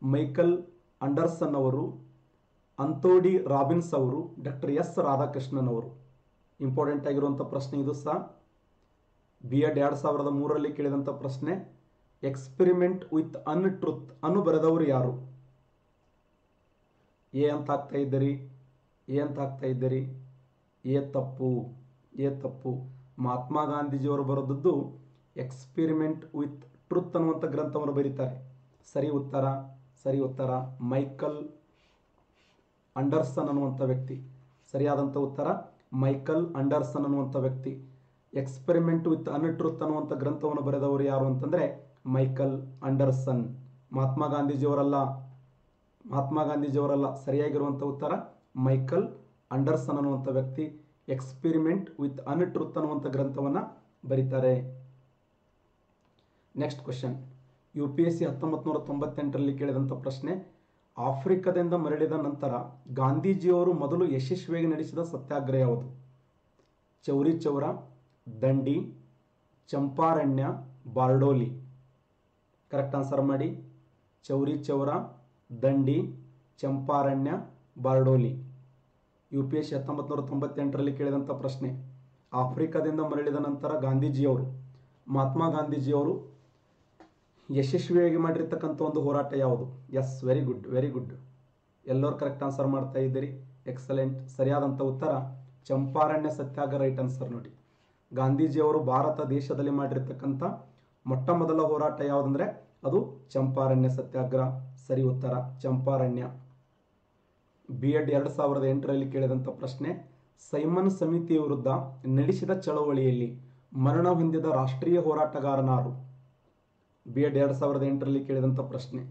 Speaker 1: ಮೈಕಲ್ ಅಂಡರ್ಸನ್ ಅವರು, ಅಂಥೋನಿ ರಾಬಿನ್ಸ್ ಅವರು, ಡಾಕ್ಟರ್ ಎಸ್ ರಾಧಾಕೃಷ್ಣನ್ ಅವರು. ಇಂಪಾರ್ಟೆಂಟ್ ಆಗಿರುವಂಥ ಪ್ರಶ್ನೆ ಇದು ಸಹ. B.Ed 2003ರಲ್ಲಿ ಕೇಳಿದಂಥ ಪ್ರಶ್ನೆ, ಎಕ್ಸ್ಪೆರಿಮೆಂಟ್ ವಿತ್ ಅನ್ಟ್ರುತ್ ಅನ್ನು ಬರೆದವರು ಯಾರು? ಎ ಅಂತ ಆಗ್ತಾ ಇದ್ದೀರಿ, ಎ ಅಂತ ಆಗ್ತಾ ಇದ್ದೀರಿ. ಎ ತಪ್ಪು, ಎ ತಪ್ಪು. ಮಹಾತ್ಮ ಗಾಂಧೀಜಿಯವರು ಬರೆದದ್ದು ಎಕ್ಸ್ಪೆರಿಮೆಂಟ್ ವಿತ್ ಟ್ರುತ್ ಅನ್ನುವಂಥ ಗ್ರಂಥವನ್ನು ಬರೀತಾರೆ. ಸರಿ ಉತ್ತರ, ಸರಿ ಉತ್ತರ ಮೈಕಲ್ ಅಂಡರ್ಸನ್ ಅನ್ನುವಂಥ ವ್ಯಕ್ತಿ. ಸರಿಯಾದಂಥ ಉತ್ತರ ಮೈಕಲ್ ಅಂಡರ್ಸನ್ ಅನ್ನುವಂಥ ವ್ಯಕ್ತಿ. ಎಕ್ಸ್ಪೆರಿಮೆಂಟ್ ವಿತ್ ಅನ್ಟ್ರುತ್ ಅನ್ನುವಂಥ ಗ್ರಂಥವನ್ನು ಬರೆದವರು ಯಾರು ಅಂತಂದರೆ ಮೈಕಲ್ ಅಂಡರ್ಸನ್. ಮಹಾತ್ಮ ಗಾಂಧೀಜಿಯವರಲ್ಲ, ಮಹಾತ್ಮ ಗಾಂಧೀಜಿಯವರಲ್ಲ. ಸರಿಯಾಗಿರುವಂಥ ಉತ್ತರ ಮೈಕಲ್ ಅಂಡರ್ಸನ್ ಅನ್ನುವಂಥ ವ್ಯಕ್ತಿ ಎಕ್ಸ್ಪೆರಿಮೆಂಟ್ ವಿತ್ ಅನ್ಟ್ರುತ್ ಅನ್ನುವಂಥ ಗ್ರಂಥವನ್ನು ಬರೀತಾರೆ. ನೆಕ್ಸ್ಟ್ ಕ್ವಶನ್, UPSC 1998ರಲ್ಲಿ ಕೇಳಿದಂಥ ಪ್ರಶ್ನೆ, ಆಫ್ರಿಕಾದಿಂದ ಮರಳಿದ ನಂತರ ಗಾಂಧೀಜಿಯವರು ಮೊದಲು ಯಶಸ್ವಿಯಾಗಿ ನಡೆಸಿದ ಸತ್ಯಾಗ್ರಹ ಯಾವುದು? ಚೌರಿ ಚೌರ, ದಂಡಿ, ಚಂಪಾರಣ್ಯ, ಬಾರ್ಡೋಲಿ. ಕರೆಕ್ಟ್ ಆನ್ಸರ್ ಮಾಡಿ. ಚೌರಿ ಚೌರ, ದಂಡಿ, ಚಂಪಾರಣ್ಯ, ಬಾರ್ಡೋಲಿ. UPSC 1998ರಲ್ಲಿ ಕೇಳಿದಂಥ ಪ್ರಶ್ನೆ, ಆಫ್ರಿಕಾದಿಂದ ಮರಳಿದ ನಂತರ ಗಾಂಧೀಜಿಯವರು, ಮಹಾತ್ಮ ಗಾಂಧೀಜಿಯವರು ಯಶಸ್ವಿಯಾಗಿ ಮಾಡಿರ್ತಕ್ಕಂಥ ಒಂದು ಹೋರಾಟ ಯಾವುದು? Yes, very good, very good. ಎಲ್ಲರೂ ಕರೆಕ್ಟ್ ಆನ್ಸರ್ ಮಾಡ್ತಾ ಇದ್ದೀರಿ. ಎಕ್ಸಲೆಂಟ್. ಸರಿಯಾದಂಥ ಉತ್ತರ ಚಂಪಾರಣ್ಯ ಸತ್ಯಾಗ್ರಹ ರೈಟ್ ಆನ್ಸರ್ ನೋಡಿ. ಗಾಂಧೀಜಿಯವರು ಭಾರತ ದೇಶದಲ್ಲಿ ಮಾಡಿರ್ತಕ್ಕಂಥ ಮೊಟ್ಟ ಮೊದಲ ಹೋರಾಟ ಯಾವುದಂದ್ರೆ ಅದು ಚಂಪಾರಣ್ಯ ಸತ್ಯಾಗ್ರಹ. ಸರಿ ಉತ್ತರ ಚಂಪಾರಣ್ಯ. B.Ed 2008ರಲ್ಲಿ ಕೇಳಿದಂಥ ಪ್ರಶ್ನೆ, ಸೈಮನ್ ಸಮಿತಿಯ ವಿರುದ್ಧ ನಡೆಸಿದ ಚಳವಳಿಯಲ್ಲಿ ಮರಣ ಹೊಂದಿದ ರಾಷ್ಟ್ರೀಯ ಹೋರಾಟಗಾರನಾರು? B.Ed 2008ರಲ್ಲಿ ಕೇಳಿದಂಥ ಪ್ರಶ್ನೆ,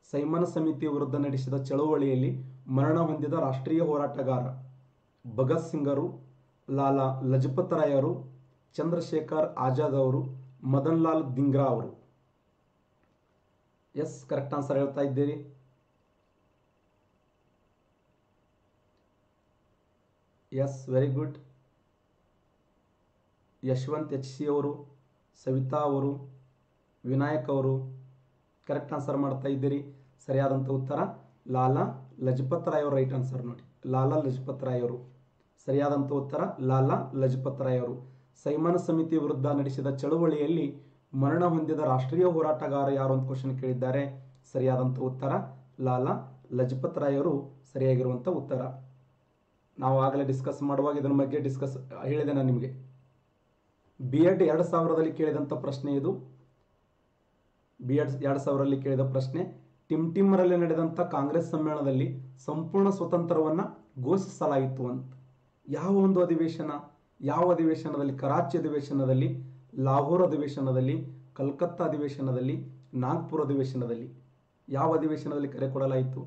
Speaker 1: ಸೈಮನ್ ಸಮಿತಿಯ ವಿರುದ್ಧ ನಡೆಸಿದ ಚಳವಳಿಯಲ್ಲಿ ಮರಣ ಹೊಂದಿದ ರಾಷ್ಟ್ರೀಯ ಹೋರಾಟಗಾರ ಭಗತ್ ಸಿಂಗರು, ಲಾಲಾ ಲಜಪತ್ ರಾಯರು, ಚಂದ್ರಶೇಖರ್ ಆಜಾದ್ ಅವರು, ಮದನ್ ಲಾಲ್ ಧಿಂಗ್ರಾ ಅವರು. ಎಸ್, ಕರೆಕ್ಟ್ ಆನ್ಸರ್ ಹೇಳ್ತಾ ಇದ್ದೀರಿ. Yes, very good. Yashwant H C ಅವರು, ಸವಿತಾ ಅವರು, ವಿನಾಯಕ್ ಅವರು ಕರೆಕ್ಟ್ ಆನ್ಸರ್ ಮಾಡ್ತಾ ಇದ್ದೀರಿ. ಸರಿಯಾದಂಥ ಉತ್ತರ ಲಾಲಾ ಲಜಪತ್ ರಾಯ್ ಅವರು. ರೈಟ್ ಆನ್ಸರ್ ನೋಡಿ, ಲಾಲಾ ಲಜಪತ್ ರಾಯ್ ಅವರು. ಸರಿಯಾದಂಥ ಉತ್ತರ ಲಾಲಾ ಲಜಪತ್ ರಾಯ್ ಅವರು. ಸೈಮನ್ ಸಮಿತಿ ವಿರುದ್ಧ ನಡೆಸಿದ ಚಳುವಳಿಯಲ್ಲಿ ಮರಣ ಹೊಂದಿದ ರಾಷ್ಟ್ರೀಯ ಹೋರಾಟಗಾರ ಯಾರು ಅಂತ ಕ್ವಶನ್ ಕೇಳಿದ್ದಾರೆ. ಸರಿಯಾದಂಥ ಉತ್ತರ ಲಾಲಾ ಲಜಪತ್ ರಾಯ್ ಅವರು ಸರಿಯಾಗಿರುವಂಥ ಉತ್ತರ. ನಾವು ಆಗಲೇ ಡಿಸ್ಕಸ್ ಮಾಡುವಾಗ ಇದರ ಬಗ್ಗೆ ಹೇಳಿದೆ ನಾನು ನಿಮಗೆ. B.Ed 2000ರಲ್ಲಿ ಕೇಳಿದಂಥ ಪ್ರಶ್ನೆ ಇದು. B.Ed 2000ರಲ್ಲಿ ಕೇಳಿದ ಪ್ರಶ್ನೆ. ಟಿಮ್ಟಿಮರಲ್ಲಿ ನಡೆದಂಥ ಕಾಂಗ್ರೆಸ್ ಸಮ್ಮೇಳನದಲ್ಲಿ ಸಂಪೂರ್ಣ ಸ್ವತಂತ್ರವನ್ನು ಘೋಷಿಸಲಾಯಿತು ಅಂತ. ಯಾವ ಒಂದು ಅಧಿವೇಶನ? ಯಾವ ಅಧಿವೇಶನದಲ್ಲಿ? ಕರಾಚಿ ಅಧಿವೇಶನದಲ್ಲಿ, ಲಾಹೋರ್ ಅಧಿವೇಶನದಲ್ಲಿ, ಕಲ್ಕತ್ತಾ ಅಧಿವೇಶನದಲ್ಲಿ, ನಾಗ್ಪುರ ಅಧಿವೇಶನದಲ್ಲಿ? ಯಾವ ಅಧಿವೇಶನದಲ್ಲಿ ಕರೆ ಕೊಡಲಾಯಿತು?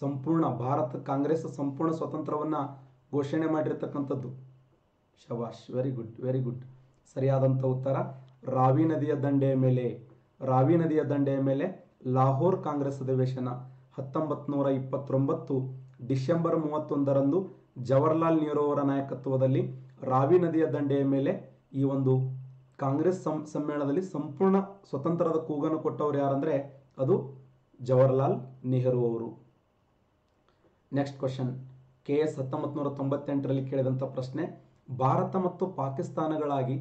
Speaker 1: ಸಂಪೂರ್ಣ ಭಾರತ ಕಾಂಗ್ರೆಸ್ ಸಂಪೂರ್ಣ ಸ್ವತಂತ್ರವನ್ನು ಘೋಷಣೆ ಮಾಡಿರ್ತಕ್ಕಂಥದ್ದು. ಶಬಾಷ್, ವೆರಿ ಗುಡ್, ವೆರಿ ಗುಡ್. ಸರಿಯಾದಂಥ ಉತ್ತರ ರಾವಿ ನದಿಯ ದಂಡೆಯ ಮೇಲೆ. ರಾವಿ ನದಿಯ ದಂಡೆಯ ಮೇಲೆ ಲಾಹೋರ್ ಕಾಂಗ್ರೆಸ್ ಅಧಿವೇಶನ 1929 ಡಿಸೆಂಬರ್ 31ರಂದು ಜವಾಹರ್ಲಾಲ್ ನೆಹರು ಅವರ ನಾಯಕತ್ವದಲ್ಲಿ ರಾವಿ ನದಿಯ ದಂಡೆಯ ಮೇಲೆ ಈ ಒಂದು ಕಾಂಗ್ರೆಸ್ ಸಮ್ಮೇಳನದಲ್ಲಿ ಸಂಪೂರ್ಣ ಸ್ವತಂತ್ರದ ಕೂಗನ್ನು ಕೊಟ್ಟವರು ಯಾರಂದರೆ ಅದು ಜವಾಹರ್ಲಾಲ್ ನೆಹರು ಅವರು. Next question. KS 1998ರಲ್ಲಿ ಕೇಳಿದಂಥ ಪ್ರಶ್ನೆ. ಭಾರತ ಮತ್ತು ಪಾಕಿಸ್ತಾನಗಳಾಗಿ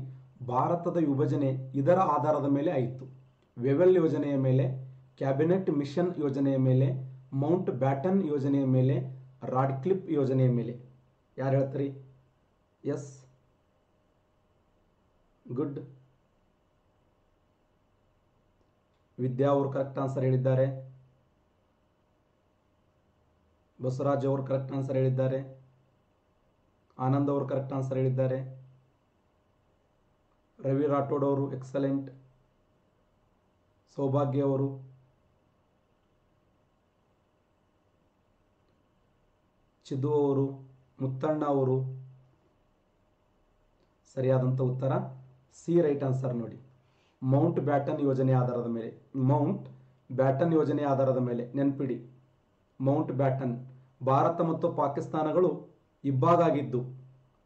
Speaker 1: ಭಾರತದ ವಿಭಜನೆ ಇದರ ಆಧಾರದ ಮೇಲೆ ಆಯಿತು. ವೆವೆಲ್ ಯೋಜನೆಯ ಮೇಲೆ, ಕ್ಯಾಬಿನೆಟ್ ಮಿಷನ್ ಯೋಜನೆಯ ಮೇಲೆ, ಮೌಂಟ್ ಬ್ಯಾಟನ್ ಯೋಜನೆಯ ಮೇಲೆ, ರಾಡ್ಕ್ಲಿಫ್ ಯೋಜನೆಯ ಮೇಲೆ? ಯಾರು ಹೇಳ್ತಾರೆ? S, good. ವಿದ್ಯಾ ಅವರು ಕರೆಕ್ಟ್ ಆನ್ಸರ್ ಹೇಳಿದ್ದಾರೆ. ಬಸವರಾಜ್ ಅವರು ಕರೆಕ್ಟ್ ಆನ್ಸರ್ ಹೇಳಿದ್ದಾರೆ. ಆನಂದ್ ಅವರು ಕರೆಕ್ಟ್ ಆನ್ಸರ್ ಹೇಳಿದ್ದಾರೆ. ರವಿ ರಾಠೋಡ್ ಅವರು ಎಕ್ಸಲೆಂಟ್. ಸೌಭಾಗ್ಯ ಅವರು, ಚಿದು ಅವರು, ಮುತ್ತಣ್ಣ ಅವರು. ಸರಿಯಾದಂಥ ಉತ್ತರ ಸಿ, ರೈಟ್ ಆನ್ಸರ್ ನೋಡಿ. ಮೌಂಟ್ ಬ್ಯಾಟನ್ ಯೋಜನೆ ಆಧಾರದ ಮೇಲೆ. ಮೌಂಟ್ ಬ್ಯಾಟನ್ ಯೋಜನೆ ಆಧಾರದ ಮೇಲೆ ನೆನಪಿಡಿ. ಮೌಂಟ್ ಬ್ಯಾಟನ್ ಭಾರತ ಮತ್ತು ಪಾಕಿಸ್ತಾನಗಳು ಇಬ್ಬಾಗಾಗಿದ್ದು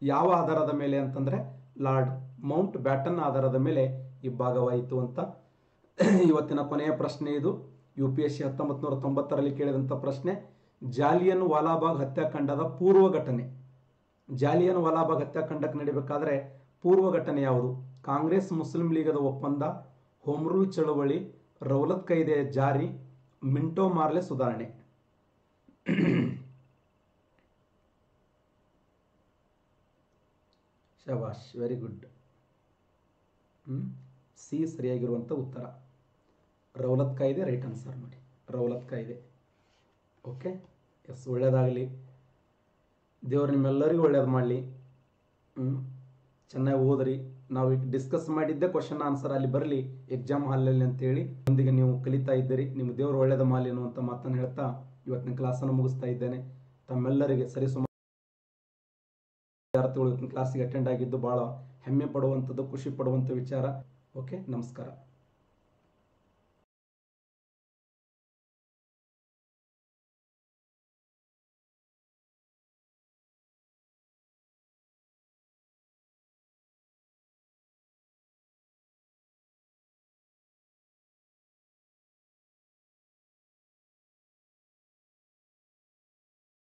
Speaker 1: ಯಾವ ಆಧಾರದ ಮೇಲೆ ಅಂತಂದರೆ ಲಾರ್ಡ್ ಮೌಂಟ್ ಬ್ಯಾಟನ್ ಆಧಾರದ ಮೇಲೆ ಇಬ್ಬಾಗವಾಯಿತು ಅಂತ. ಇವತ್ತಿನ ಕೊನೆಯ ಪ್ರಶ್ನೆ ಇದು. UPSC 1990ರಲ್ಲಿ ಕೇಳಿದಂಥ ಪ್ರಶ್ನೆ. ಜಾಲಿಯನ್ ವಾಲಾಬಾಗ್ ಹತ್ಯಾಕಾಂಡದ ಪೂರ್ವ ಘಟನೆ. ಜಾಲಿಯನ್ ವಾಲಾಬಾಗ್ ಹತ್ಯಾಕಾಂಡಕ್ಕೆ ನಡೀಬೇಕಾದ್ರೆ ಪೂರ್ವ ಘಟನೆ ಯಾವುದು? ಕಾಂಗ್ರೆಸ್ ಮುಸ್ಲಿಂ ಲೀಗದ ಒಪ್ಪಂದ, ಹೋಮ್ ರೂಲ್ ಚಳವಳಿ, ರೌಲತ್ ಕಾಯ್ದೆಯ ಜಾರಿ, ಮಿಂಟೋ ಮಾರ್ಲೆ ಸುಧಾರಣೆ? ಶಬಾಷ್, ವೆರಿ ಗುಡ್. ಸಿ ಸರಿಯಾಗಿರುವಂಥ ಉತ್ತರ. ರೌಲತ್ ಕಾಯ್ದೆ ರೈಟ್ ಆನ್ಸರ್ ನೋಡಿ. ರೌಲತ್ ಕಾಯ್ದೆ. ಓಕೆ, ಎಸ್, ಒಳ್ಳೆಯದಾಗಲಿ. ದೇವರು ನಿಮ್ಮೆಲ್ಲರಿಗೂ ಒಳ್ಳೇದು ಮಾಡಲಿ. ಚೆನ್ನಾಗಿ ಓದ್ರಿ. ನಾವು ಈಗ ಡಿಸ್ಕಸ್ ಮಾಡಿದ್ದೆ ಕ್ವಶನ್ ಆನ್ಸರ್ ಅಲ್ಲಿ ಬರಲಿ ಎಕ್ಸಾಮ್ ಹಾಲಲ್ಲಿ ಅಂತೇಳಿ ಒಂದಿಗೆ ನೀವು ಕಲಿತಾ ಇದ್ದೀರಿ. ನಿಮ್ಮ ದೇವರು ಒಳ್ಳೇದು ಮಾಡಲಿ ಅನ್ನುವಂಥ ಮಾತನ್ನು ಹೇಳ್ತಾ ಇವತ್ತಿನ ಕ್ಲಾಸನ್ನು ಮುಗಿಸ್ತಾ ಇದ್ದೇನೆ. ತಮ್ಮೆಲ್ಲರಿಗೆ ಸರಿಸುಮಾರು ವಿದ್ಯಾರ್ಥಿಗಳು ಇವತ್ತಿನ ಕ್ಲಾಸಿಗೆ ಅಟೆಂಡ್ ಆಗಿದ್ದು ಭಾಳ ಹೆಮ್ಮೆ ಪಡುವಂಥದ್ದು, ಖುಷಿ ಪಡುವಂಥ ವಿಚಾರ. ಓಕೆ, ನಮಸ್ಕಾರ.